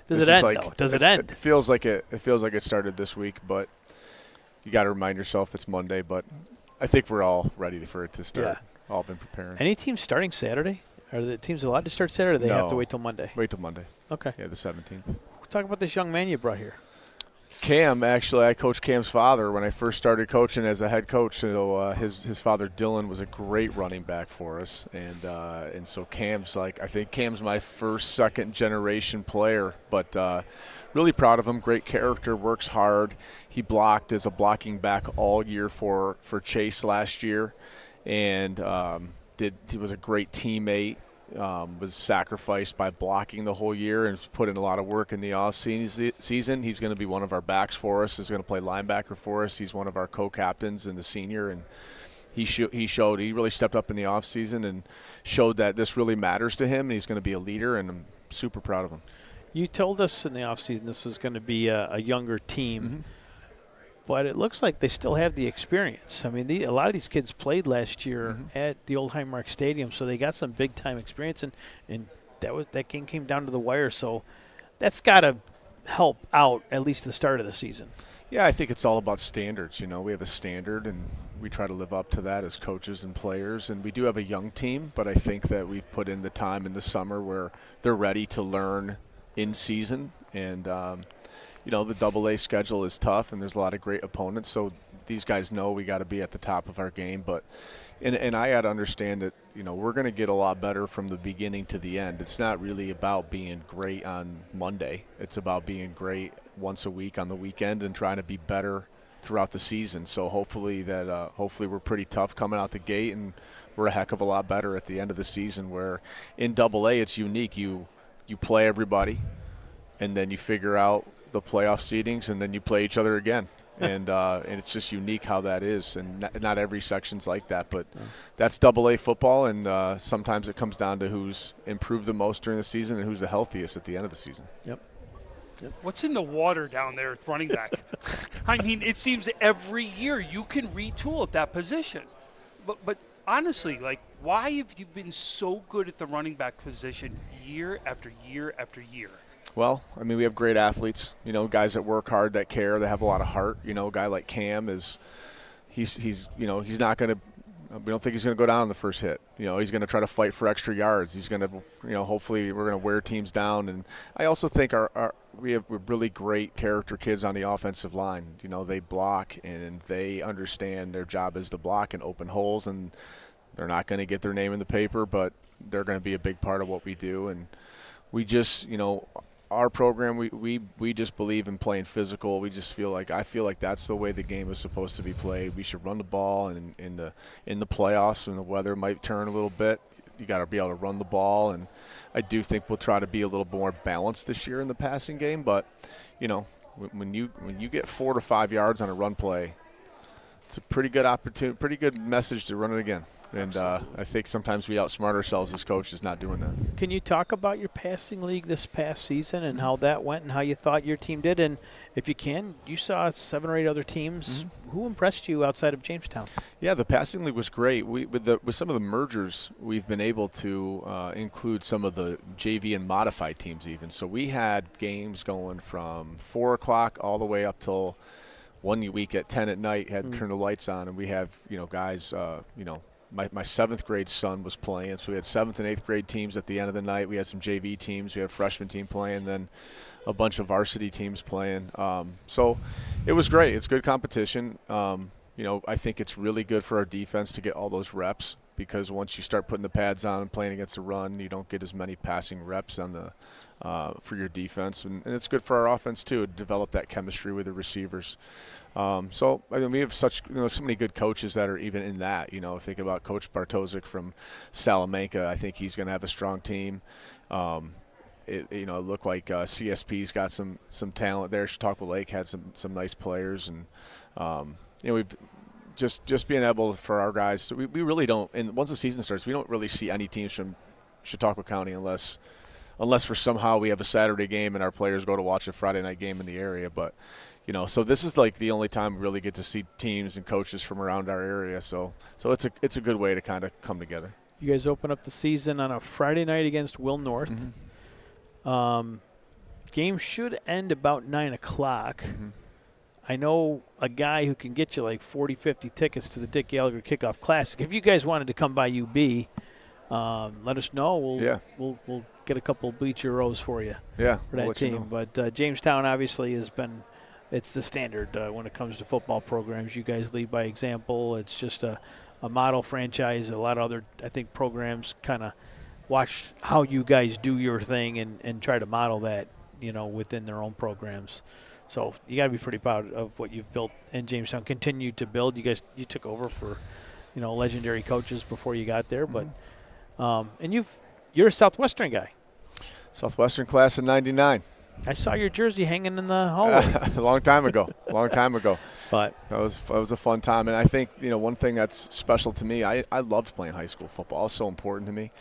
Does it end though? Does it end? It feels like it started this week, but you got to remind yourself it's Monday. But I think we're all ready for it to start. Yeah. All been preparing. Any teams starting Saturday? Are the teams allowed to start Saturday, or do they have to wait till Monday? Wait till Monday. Okay. Yeah, the 17th. Talk about this young man you brought here. Cam, actually, I coached Cam's father when I first started coaching as a head coach. So his father Dylan was a great running back for us, and so Cam's I think Cam's my first, second generation player, but really proud of him. Great character, works hard. He blocked as a blocking back all year for Chase last year, and he was a great teammate. was sacrificed by blocking the whole year and put in a lot of work in the off season. He's going to be one of our backs for us. He's going to play linebacker for us. He's one of our co-captains and the senior, and he really stepped up in the off season and showed that this really matters to him, and he's going to be a leader, and I'm super proud of him. You told us in the offseason this was going to be a younger team, but it looks like they still have the experience. I mean, a lot of these kids played last year at the old Highmark Stadium, so they got some big-time experience, and that game came down to the wire, so that's got to help out at least the start of the season. Yeah, I think it's all about standards. We have a standard, and we try to live up to that as coaches and players. And we do have a young team, but I think that we've put in the time in the summer where they're ready to learn in season. And, the AA schedule is tough, and there's a lot of great opponents. So these guys know we got to be at the top of our game. But and I got to understand that, we're going to get a lot better from the beginning to the end. It's not really about being great on Monday. It's about being great once a week on the weekend and trying to be better throughout the season. So hopefully we're pretty tough coming out the gate, and we're a heck of a lot better at the end of the season, where in AA it's unique. You play everybody, and then you figure out the playoff seedings, and then you play each other again. And it's just unique how that is, and not every section's like that. But that's AA football, and sometimes it comes down to who's improved the most during the season and who's the healthiest at the end of the season. Yep. What's in the water down there at running back? I mean, it seems every year you can retool at that position. But honestly, why have you been so good at the running back position year after year after year? Well, I mean, we have great athletes, guys that work hard, that care, that have a lot of heart. A guy like Cam he's not going to, we don't think he's going to go down on the first hit. He's going to try to fight for extra yards. He's going to, hopefully we're going to wear teams down. And I also think we have really great character kids on the offensive line. They block, and they understand their job is to block and open holes, and they're not going to get their name in the paper, but they're going to be a big part of what we do. And we just, our program, we just believe in playing physical. I feel like that's the way the game is supposed to be played. We should run the ball, and in the playoffs, when the weather might turn a little bit, you got to be able to run the ball. And I do think we'll try to be a little more balanced this year in the passing game. But when you get 4 to 5 yards on a run play, it's a pretty good opportunity, pretty good message to run it again. And I think sometimes we outsmart ourselves as coaches not doing that. Can you talk about your passing league this past season and how that went and how you thought your team did? And if you can, you saw 7 or 8 other teams. Who impressed you outside of Jamestown? Yeah, the passing league was great. With some of the mergers, we've been able to include some of the JV and modified teams even. So we had games going from 4 o'clock all the way up till one week at 10 at night, had to turn the lights on, and we have guys, my 7th grade son was playing, so we had 7th and 8th grade teams at the end of the night. We had some JV teams, we had a freshman team playing, then a bunch of varsity teams playing. So it was great. It's good competition. I think it's really good for our defense to get all those reps, because once you start putting the pads on and playing against the run, you don't get as many passing reps on the for your defense, and it's good for our offense too, to develop that chemistry with the receivers. So I mean, we have so many good coaches that are even in that. Think about Coach Bartosik from Salamanca. I think he's going to have a strong team. It looked like CSP's got some talent there. Chautauqua Lake had some nice players, and we've just being able for our guys. So we really don't. And once the season starts, we don't really see any teams from Chautauqua County unless for somehow we have a Saturday game and our players go to watch a Friday night game in the area. But so this is like the only time we really get to see teams and coaches from around our area. So it's a good way to kind of come together. You guys open up the season on a Friday night against Will North. Game should end about 9 o'clock. I know a guy who can get you like 40, 50 tickets to the Dick Gallagher Kickoff Classic. If you guys wanted to come by UB, let us know. We'll get a couple bleacher rows for you. For that team. But Jamestown obviously has been. It's the standard when it comes to football programs. You guys lead by example. It's just a model franchise. A lot of other, I think, programs kind of watch how you guys do your thing and try to model that, within their own programs. So you got to be pretty proud of what you've built in Jamestown. Continue to build. You took over for, legendary coaches before you got there, but and you've you're a Southwestern guy. Southwestern class of '99. I saw your jersey hanging in the hallway. A long time ago. But that was a fun time. And I think, one thing that's special to me, I loved playing high school football. It was so important to me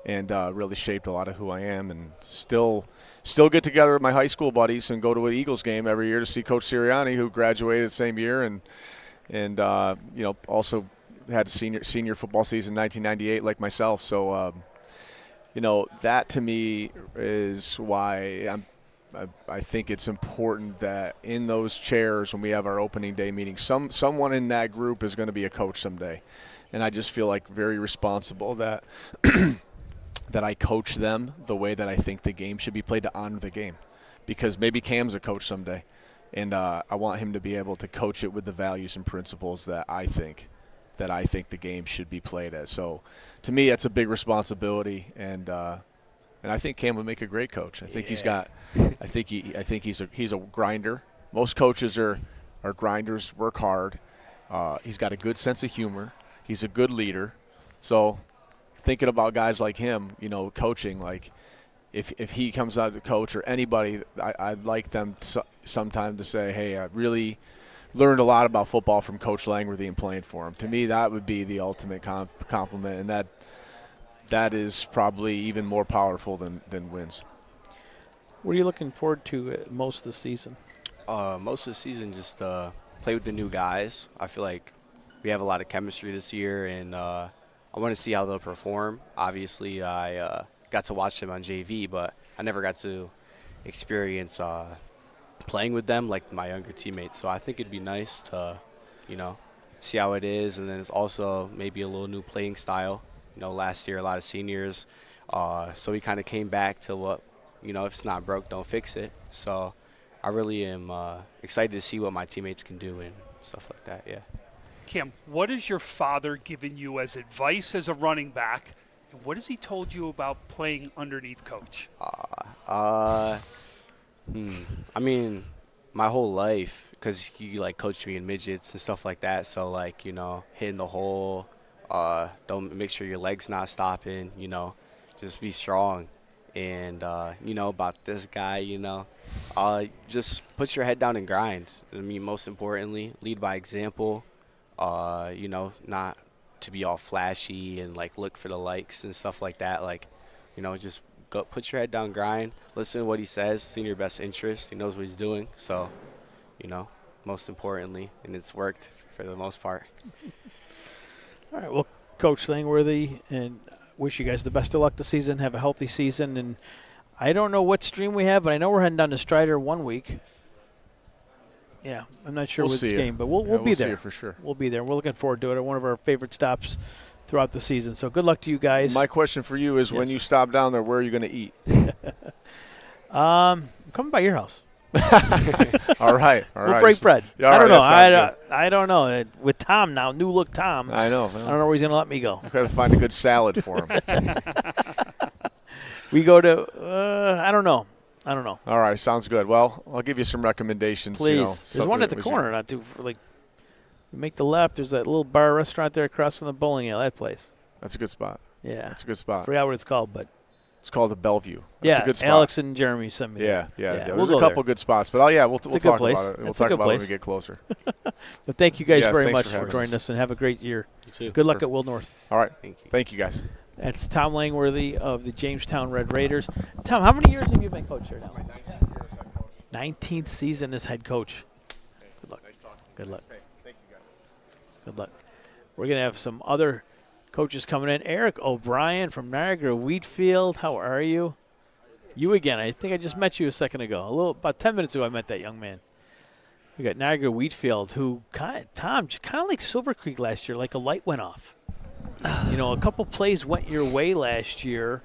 and really shaped a lot of who I am. And still get together with my high school buddies and go to an Eagles game every year to see Coach Sirianni, who graduated the same year and also had a senior football season in 1998 like myself. So, that to me is why I think it's important that in those chairs when we have our opening day meeting, someone in that group is going to be a coach someday. And I just feel like very responsible that that I coach them the way that I think the game should be played to honor the game. Because maybe Cam's a coach someday, and I want him to be able to coach it with the values and principles that I think the game should be played as. So to me, that's a big responsibility, and I think Cam would make a great coach. I think he's a grinder. Most coaches are grinders, work hard. He's got a good sense of humor. He's a good leader. So thinking about guys like him, coaching, like if he comes out to coach or anybody, I'd like them sometime to say, hey, I really learned a lot about football from Coach Langworthy and playing for him. To me, that would be the ultimate compliment, and that is probably even more powerful than wins. What are you looking forward to most of the season? Most of the season, just play with the new guys. I feel like we have a lot of chemistry this year, and I want to see how they'll perform. Obviously, I got to watch them on JV, but I never got to experience playing with them like my younger teammates. So I think it'd be nice to, see how it is, and then it's also maybe a little new playing style. Last year a lot of seniors, so we kind of came back to what, if it's not broke, don't fix it. So I really am excited to see what my teammates can do and stuff like that, yeah. Cam, what has your father given you as advice as a running back, and what has he told you about playing underneath Coach? I mean, my whole life, because he coached me in midgets and stuff like that. So hitting the hole, don't make sure your leg's not stopping. Just be strong. And about this guy, just put your head down and grind. I mean, most importantly, lead by example. Not to be all flashy and look for the likes and stuff like that. Just go, put your head down, grind, listen to what he says, see in your best interest. He knows what he's doing. So, most importantly, and it's worked for the most part. All right, well, Coach Langworthy, and wish you guys the best of luck this season. Have a healthy season. And I don't know what stream we have, but I know we're heading down to Strider 1 week. Yeah, I'm not sure which game, but we'll be there. See you for sure. We'll be there. We're looking forward to it. One of our favorite stops throughout the season. So good luck to you guys. My question for you is, when you stop down there, where are you going to eat? I'm coming by your house. All right. We'll break bread. Yeah, I don't know. I don't know. With Tom now, new look Tom. I know. I don't know where he's going to let me go. I've got to find a good salad for him. We go to, I don't know. All right, sounds good. Well, I'll give you some recommendations. Please. There's one at the corner, not too, you make the left. There's that little bar restaurant there across from the bowling alley. That place. That's a good spot. Yeah. That's a good spot. I forgot what it's called, but. It's called the Bellevue. That's a good spot. Alex and Jeremy sent me Yeah. We'll There's a couple good spots. But, we'll talk about it. We'll talk about it when we get closer. But thank you guys very much for joining us, and have a great year. You too. Good luck at Will North. All right. Thank you. Thank you, guys. That's Tom Langworthy of the Jamestown Red Raiders. Tom, how many years have you been coach here now? 19th season as head coach. Good luck. Nice talking. Good luck. Thank you, guys. Good luck. We're going to have some other coaches coming in. Eric O'Brien from Niagara Wheatfield. How are you? You again. I think I just met you a second ago. About 10 minutes ago I met that young man. We got Niagara Wheatfield, who Tom, just kind of like Silver Creek last year, like a light went off. A couple plays went your way last year,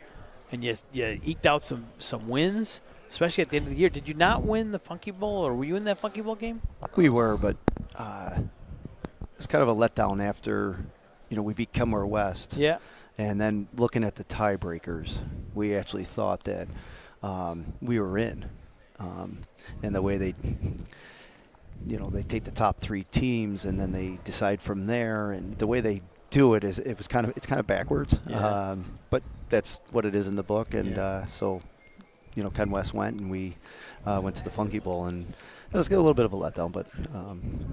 and you eked out some wins, especially at the end of the year. Did you not win the Funky Bowl, or were you in that Funky Bowl game? We were, but it was kind of a letdown after, we beat Kenmore West. Yeah. And then looking at the tiebreakers, we actually thought that we were in. And the way they take the top 3 teams and then they decide from there, and the way they do it is it's kind of backwards. Yeah. But that's what it is in the book. And so, Ken West went, and we went to the Funky Bowl, and it was a little bit of a letdown. But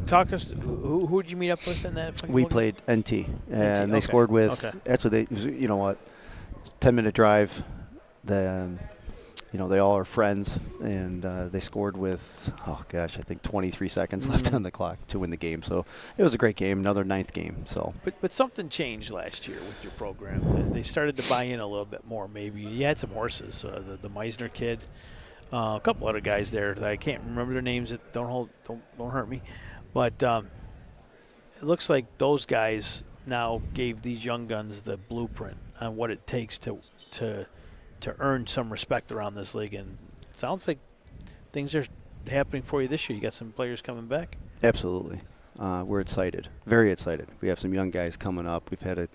talk us. Who did you meet up with in that Funky we Bowl? played NT, and they okay. scored with. Okay. Actually, you know what, 10-minute drive. Then. They all are friends, and they scored with, I think 23 seconds left on the clock to win the game. So it was a great game, another 9th game. So, but something changed last year with your program. They started to buy in a little bit more. Maybe you had some horses, the Meisner kid, a couple other guys there that I can't remember their names. That don't hurt me, but it looks like those guys now gave these young guns the blueprint on what it takes to earn some respect around this league, and it sounds like things are happening for you this year. You got some players coming back. Absolutely, we're excited, very excited. We have some young guys coming up. We've had a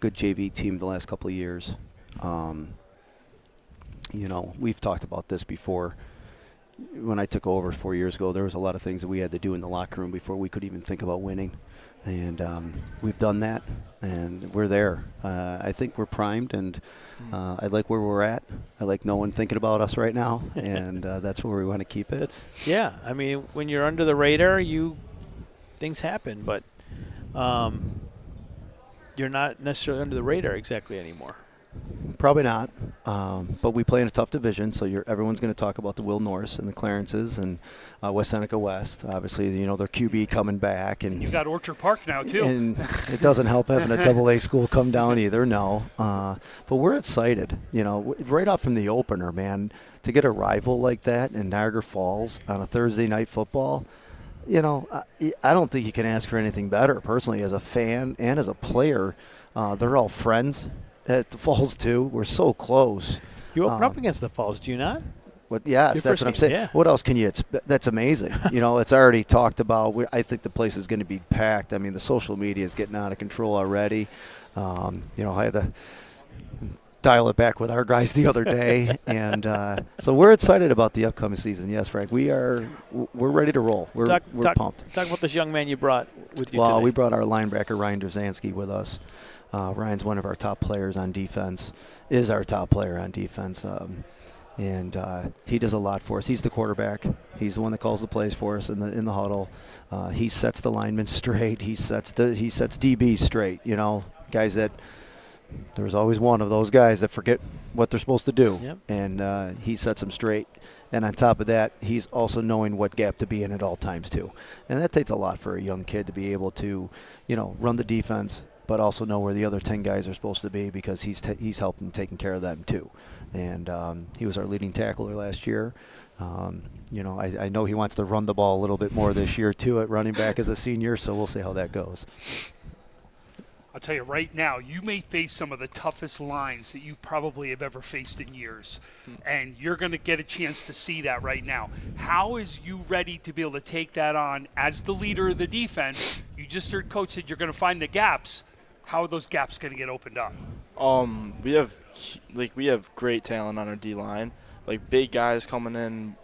good JV team the last couple of years. We've talked about this before. When I took over 4 years ago, there was a lot of things that we had to do in the locker room before we could even think about winning, and we've done that, and we're there. I think we're primed, and I like where we're at. I like no one thinking about us right now, and that's where we want to keep it. I mean, when you're under the radar, things happen, but you're not necessarily under the radar exactly anymore. Probably not, but we play in a tough division, so everyone's going to talk about the Will Norris and the Clarences and West Seneca West. Obviously, their QB coming back, and you got Orchard Park now too. And it doesn't help having a AA school come down either. No, but we're excited. Right off from the opener, man, to get a rival like that in Niagara Falls on a Thursday night football. I don't think you can ask for anything better. Personally, as a fan and as a player, they're all friends. At the Falls too, we're so close. You open up against the Falls, do you not? Yes, that's what I'm saying. Yeah. What else can you expect? That's amazing. It's already talked about. I think the place is going to be packed. I mean, the social media is getting out of control already. I had to dial it back with our guys the other day, and so we're excited about the upcoming season. Yes, Frank, we're ready to roll. We're pumped. Talk about this young man you brought with you Well, today. we brought our linebacker Ryan Derzansky with us. Ryan's one of our top players on defense, is our top player on defense, and he does a lot for us. He's the quarterback. He's the one that calls the plays for us in the huddle. He sets the linemen straight. He sets DBs straight. Guys that there's always one of those guys that forget what they're supposed to do, yep. And he sets them straight. And on top of that, he's also knowing what gap to be in at all times too, and that takes a lot for a young kid to be able to, run the defense, but also know where the other 10 guys are supposed to be, because he's helping taking care of them too. And he was our leading tackler last year. I know he wants to run the ball a little bit more this year too at running back as a senior, so we'll see how that goes. I'll tell you right now, you may face some of the toughest lines that you probably have ever faced in years, and you're going to get a chance to see that right now. How is you ready to be able to take that on as the leader of the defense? You just heard Coach said you're going to find the gaps. How are those gaps going to get opened up? We have great talent on our D line, like big guys coming in.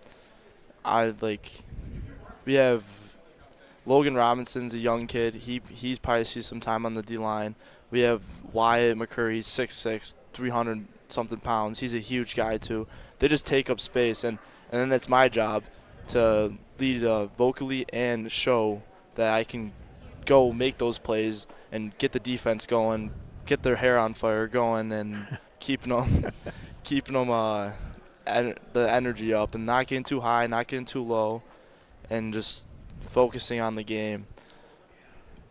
We have Logan Robinson's a young kid. He's probably sees some time on the D line. We have Wyatt McCurry. He's 6'6", 300-something pounds. He's a huge guy too. They just take up space, and then it's my job to lead vocally and show that I can go make those plays and get the defense going, get their hair on fire going, and keeping them the energy up, and not getting too high, not getting too low, and just focusing on the game.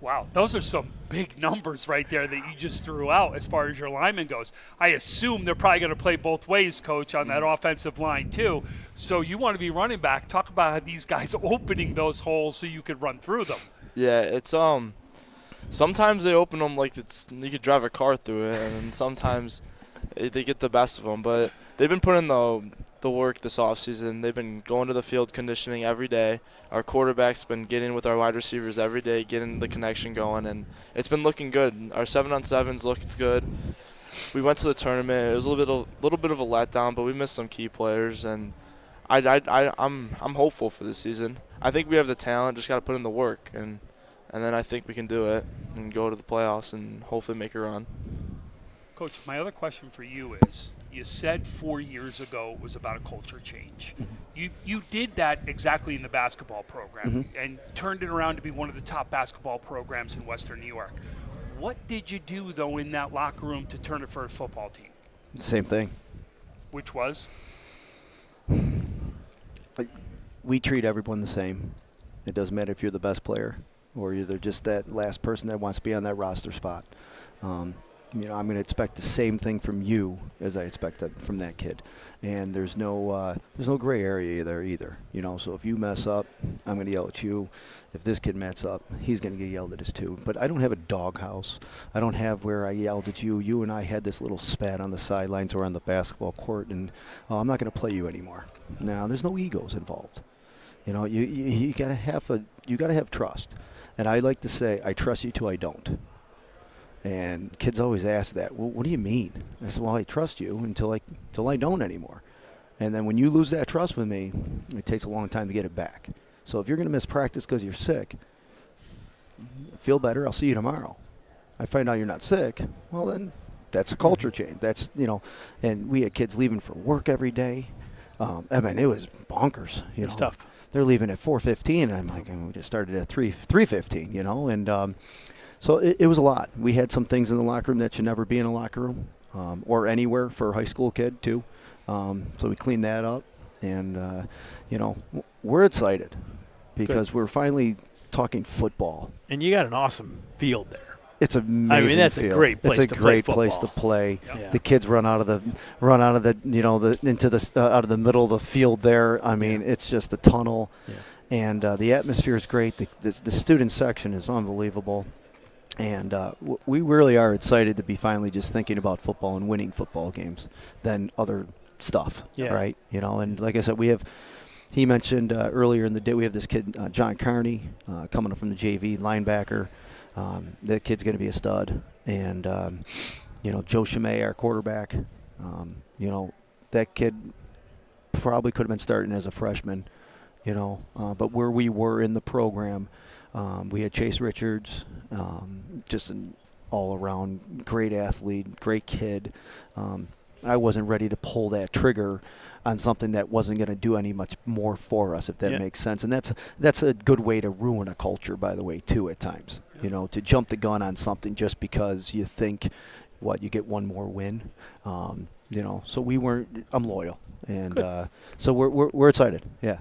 Wow, those are some big numbers right there that you just threw out as far as your lineman goes. I assume they're probably going to play both ways, Coach, on that offensive line too. So you want to be running back. Talk about how these guys opening those holes so you could run through them. Yeah, it's sometimes they open them like you could drive a car through it, and sometimes they get the best of them. But they've been putting the work this offseason. They've been going to the field conditioning every day. Our quarterback's been getting with our wide receivers every day, getting the connection going, and it's been looking good. Our 7-on-7s looked good. We went to the tournament. It was a little bit of a letdown, but we missed some key players, and I'm hopeful for this season. I think we have the talent, just got to put in the work, and then I think we can do it and go to the playoffs and hopefully make a run. Coach, my other question for you is, you said 4 years ago it was about a culture change. You did that exactly in the basketball program and turned it around to be one of the top basketball programs in Western New York. What did you do, though, in that locker room to turn it for a football team? The same thing. Which was? We treat everyone the same. It doesn't matter if you're the best player or you're just that last person that wants to be on that roster spot. I'm going to expect the same thing from you as I expect that from that kid, and there's no gray area there either. So if you mess up, I'm going to yell at you. If this kid mess up, he's going to get yelled at us too. But I don't have a doghouse. I don't have where I yelled at you. You and I had this little spat on the sidelines or on the basketball court, and I'm not going to play you anymore. Now there's no egos involved. You got to have trust, and I like to say I trust you till I don't. And kids always ask that. Well, what do you mean? I said, well, I trust you until I don't anymore. And then when you lose that trust with me, it takes a long time to get it back. So if you're going to miss practice because you're sick, feel better. I'll see you tomorrow. I find out you're not sick. Well, then that's a culture change. That's, and we had kids leaving for work every day. It was bonkers. It's tough. They're leaving at 4:15. And I'm like, we just started at 3:15, and so it was a lot. We had some things in the locker room that should never be in a locker room or anywhere for a high school kid, too. So we cleaned that up. And, we're excited because we're finally talking football. And you got an awesome field there. It's amazing. That's field. a great place It's to a play great place to play. Yeah. The kids run out of the into the out of the middle of the field there. It's just a tunnel. Yeah. And the atmosphere is great. The student section is unbelievable. And we really are excited to be finally just thinking about football and winning football games than other stuff, right? And like I said, he mentioned earlier in the day, we have this kid, John Carney, coming up from the JV, linebacker. That kid's going to be a stud. And, Joe Chimay, our quarterback, that kid probably could have been starting as a freshman, but where we were in the program, we had Chase Richards, just an all-around great athlete, great kid. I wasn't ready to pull that trigger on something that wasn't going to do any much more for us, if that makes sense. And that's a good way to ruin a culture, by the way, too, at times. To jump the gun on something just because you think, you get one more win. So we weren't. I'm loyal, and so we're excited. Yeah.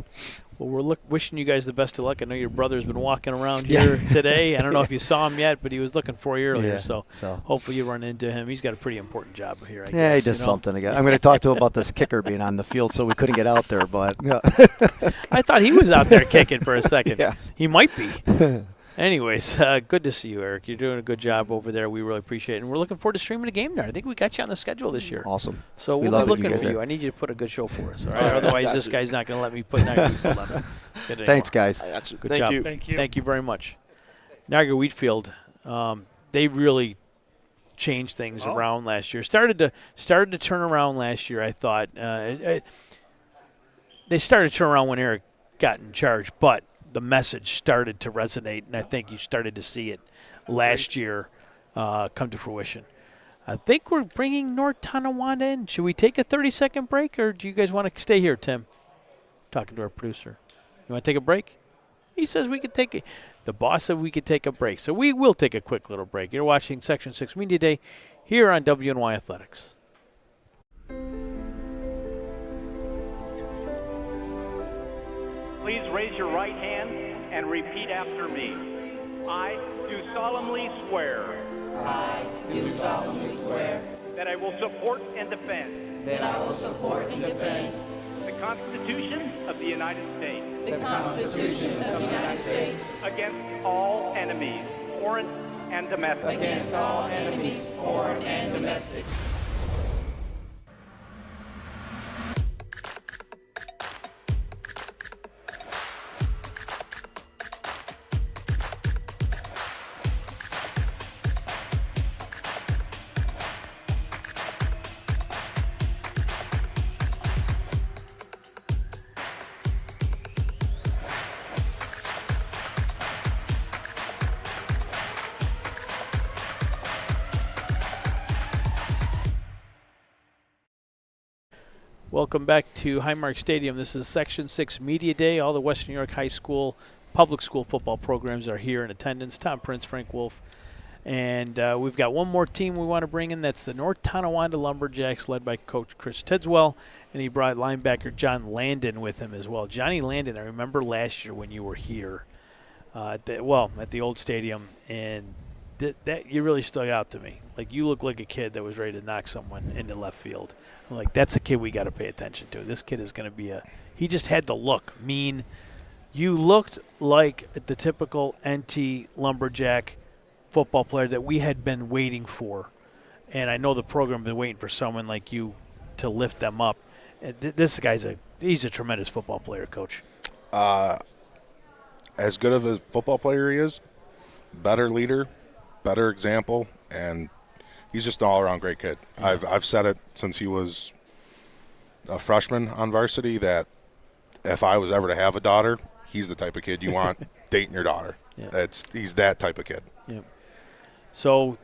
Well, we're wishing you guys the best of luck. I know your brother's been walking around here today. I don't know if you saw him yet, but he was looking for you earlier. So hopefully you run into him. He's got a pretty important job here, I guess. Yeah, he does something again. I'm going to talk to him about this kicker being on the field, so we couldn't get out there. But I thought he was out there kicking for a second. Yeah. He might be. Anyways, good to see you, Eric. You're doing a good job over there. We really appreciate it. And we're looking forward to streaming the game there. I think we got you on the schedule this year. Awesome. So we'll be looking for you. I need you to put a good show for us, all right? Otherwise, this guy's not going to let me put Niagara Wheatfield on it. Thanks, guys. Good Thank job. you. Thank you very much. Niagara Wheatfield, they really changed things around last year. Started to turn around last year, I thought. They started to turn around when Eric got in charge, but the message started to resonate, and I think you started to see it last year come to fruition. I think we're bringing North Tonawanda in. Should we take a 30-second break, or do you guys want to stay here, Tim? Talking to our producer. You want to take a break? He says we could take it. The boss said we could take a break, so we will take a quick little break. You're watching Section 6 Media Day here on WNY Athletics. Please raise your right hand and repeat after me. I do solemnly swear. I do solemnly swear that I will support and defend. that I will support and defend the Constitution of the United States. the Constitution of the United States Against all enemies, foreign and domestic. against all enemies, foreign and domestic. Welcome back to Highmark Stadium. This is Section 6 Media Day. All the Western New York High School, public school football programs are here in attendance. Tom Prince, Frank Wolf. And we've got one more team we want to bring in. That's the North Tonawanda Lumberjacks, led by Coach Chris Tidswell. And he brought linebacker John Landon with him as well. Johnny Landon, I remember last year when you were here, at the old stadium, and that you really stuck out to me. Like, you look like a kid that was ready to knock someone into left field. I'm like, that's a kid we got to pay attention to. This kid is going to be he just had the look. You looked like the typical NT Lumberjack football player that we had been waiting for. And I know the program has been waiting for someone like you to lift them up. This guy's he's a tremendous football player, Coach. As good of a football player he is, better leader, better example, and he's just an all-around great kid. Yeah. I've said it since he was a freshman on varsity that if I was ever to have a daughter, he's the type of kid you want dating your daughter. Yeah. He's that type of kid. Yeah. So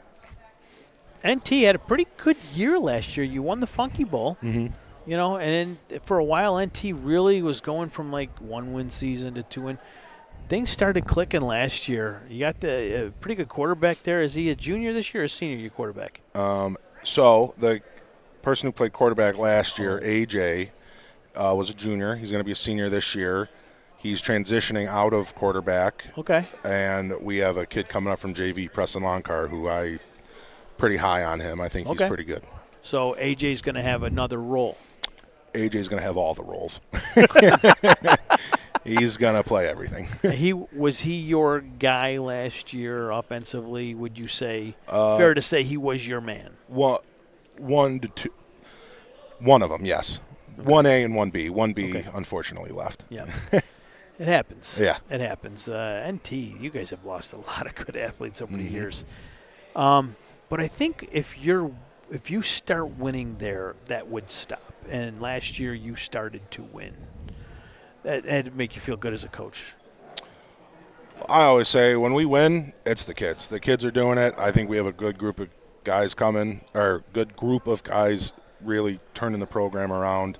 NT had a pretty good year last year. You won the Funky Bowl. Mm-hmm. You know, and then for a while, NT really was going from like 1-win season to 2-win. Things started clicking last year. You got the pretty good quarterback there. Is he a junior this year or a senior, your quarterback? So the person who played quarterback last year, AJ, was a junior. He's going to be a senior this year. He's transitioning out of quarterback. Okay. And we have a kid coming up from JV, Preston Longcar, who I pretty high on him. I think he's pretty good. So AJ's going to have another role. AJ's going to have all the roles. He's going to play everything. Was he your guy last year offensively? Would you say fair to say he was your man? One to two. One of them, yes. Okay. 1A and 1B. 1B unfortunately left. Yeah. It happens. Yeah. It happens. NT, you guys have lost a lot of good athletes over the years. But I think if you start winning there, that would stop. And last year you started to win. That'd make you feel good as a coach. I always say when we win, it's the kids. The kids are doing it. I think we have a good group of guys coming, or good group of guys really turning the program around.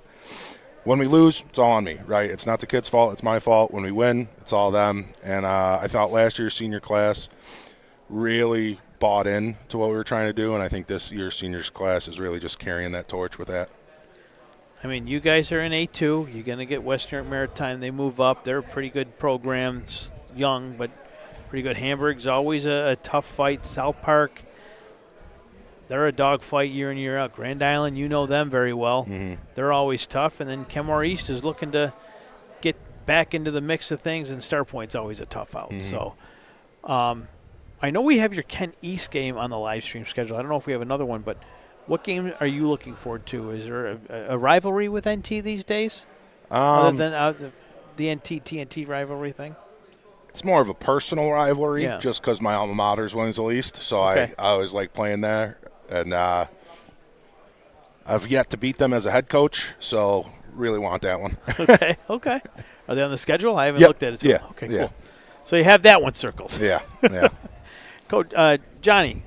When we lose, it's all on me, right? It's not the kids' fault. It's my fault. When we win, it's all them. And I thought last year's senior class really bought in to what we were trying to do, and I think this year's seniors class is really just carrying that torch with that. I mean, you guys are in A2. You're going to get Western Maritime. They move up. They're a pretty good program. It's young, but pretty good. Hamburg's always a tough fight. South Park, they're a dog fight year in, year out. Grand Island, you know them very well. Mm-hmm. They're always tough. And then Kenmore East is looking to get back into the mix of things, and Star Point's always a tough out. Mm-hmm. So I know we have your Ken East game on the live stream schedule. I don't know if we have another one, but what game are you looking forward to? Is there a rivalry with NT these days? Other than the NT-TNT rivalry thing? It's more of a personal rivalry just because my alma mater's wins the least. So I always like playing there. And I've yet to beat them as a head coach, so really want that one. Okay. Are they on the schedule? I haven't looked at it. Yeah. Okay, cool. So you have that one circled. Yeah. Coach Johnny,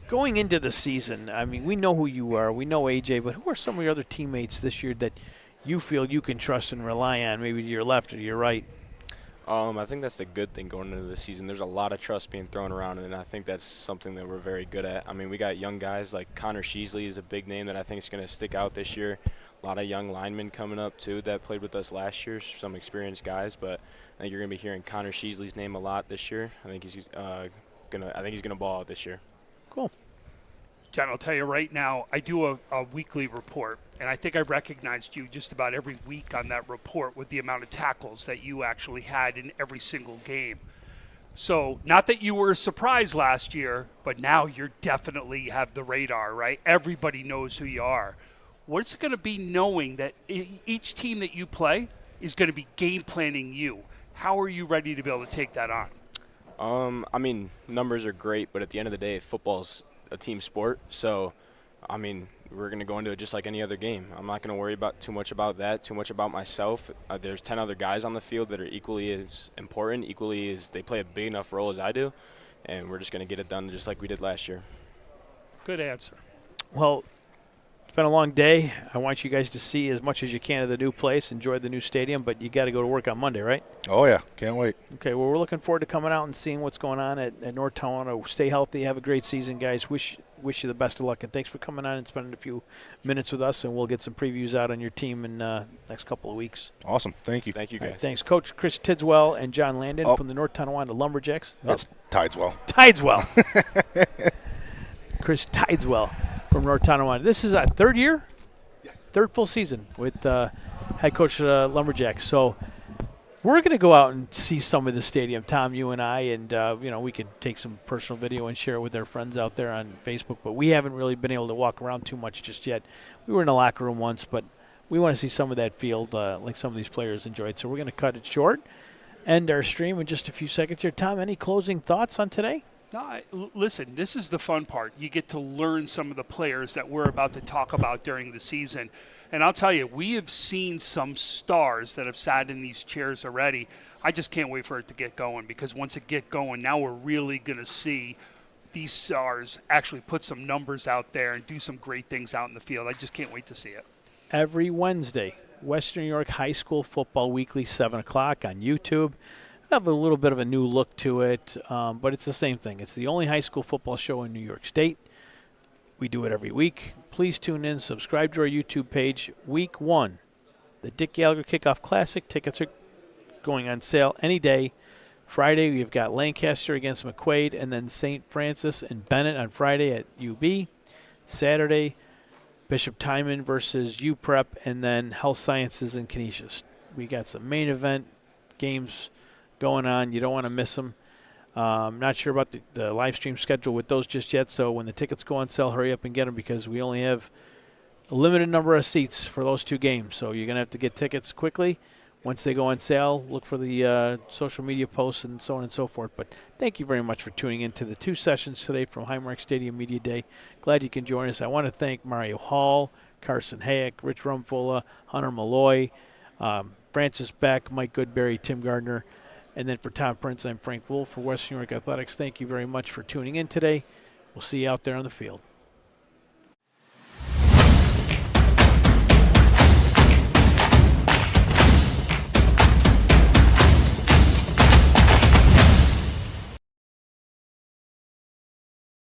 going into the season, I mean, we know who you are. We know AJ, but who are some of your other teammates this year that you feel you can trust and rely on, maybe to your left or to your right? I think that's the good thing going into the season. There's a lot of trust being thrown around, and I think that's something that we're very good at. I mean, we got young guys like Connor Sheasley is a big name that I think is going to stick out this year. A lot of young linemen coming up, too, that played with us last year, some experienced guys. But I think you're going to be hearing Connor Sheasley's name a lot this year. I think he's gonna ball out this year. Cool. John, I'll tell you right now, I do a weekly report, and I think I recognized you just about every week on that report with the amount of tackles that you actually had in every single game. So not that you were surprised last year, but now you're definitely have the radar, right? Everybody knows who you are. What's it going to be knowing that each team that you play is going to be game planning you? How are you ready to be able to take that on? I mean, numbers are great, but at the end of the day, football's a team sport. So, I mean, we're going to go into it just like any other game. I'm not going to worry too much about that, too much about myself. There's 10 other guys on the field that are equally as important, equally as they play a big enough role as I do, and we're just going to get it done just like we did last year. Good answer. Well, It's been a long day. I want you guys to see as much as you can of the new place, enjoy the new stadium, but you got to go to work on Monday, right? Oh, yeah. Can't wait. Okay, well, we're looking forward to coming out and seeing what's going on at North Toronto. Stay healthy. Have a great season, guys. Wish you the best of luck, and thanks for coming on and spending a few minutes with us, and we'll get some previews out on your team in next couple of weeks. Awesome. Thank you. Thank you, guys. Right, thanks. Coach Chris Tidswell and John Landon from the North Tonawanda Lumberjacks. That's Tideswell. Tideswell. Chris Tideswell from North Tonawanda. This is our third year? Yes. Third full season with head coach of the Lumberjacks. So we're going to go out and see some of the stadium, Tom, you and I, and we could take some personal video and share it with our friends out there on Facebook, but we haven't really been able to walk around too much just yet. We were in the locker room once, but we want to see some of that field like some of these players enjoyed. So we're going to cut it short, end our stream in just a few seconds here. Tom, any closing thoughts on today? No, listen, this is the fun part. You get to learn some of the players that we're about to talk about during the season. And I'll tell you, we have seen some stars that have sat in these chairs already. I just can't wait for it to get going, because once it get going, now we're really going to see these stars actually put some numbers out there and do some great things out in the field. I just can't wait to see it. Every Wednesday, Western New York High School Football Weekly, 7 o'clock on YouTube. Have a little bit of a new look to it, but it's the same thing. It's the only high school football show in New York State. We do it every week. Please tune in, subscribe to our YouTube page. Week 1, the Dick Gallagher Kickoff Classic. Tickets are going on sale any day. Friday, we've got Lancaster against McQuaid, and then St. Francis and Bennett on Friday at UB. Saturday, Bishop Timon versus UPrep, and then Health Sciences and Canisius. We got some main event games going on. You don't want to miss them. Not sure about the live stream schedule with those just yet, so when the tickets go on sale, hurry up and get them, because we only have a limited number of seats for those two games, so you're going to have to get tickets quickly. Once they go on sale, look for the social media posts and so on and so forth. But thank you very much for tuning in to the 2 sessions today from Highmark Stadium Media Day. Glad you can join us. I want to thank Mario Hall, Carson Hayek, Rich Rumfola, Hunter Malloy, Francis Beck, Mike Goodberry, Tim Gardner. And then for Tom Prince, I'm Frank Wolf for Western New York Athletics. Thank you very much for tuning in today. We'll see you out there on the field.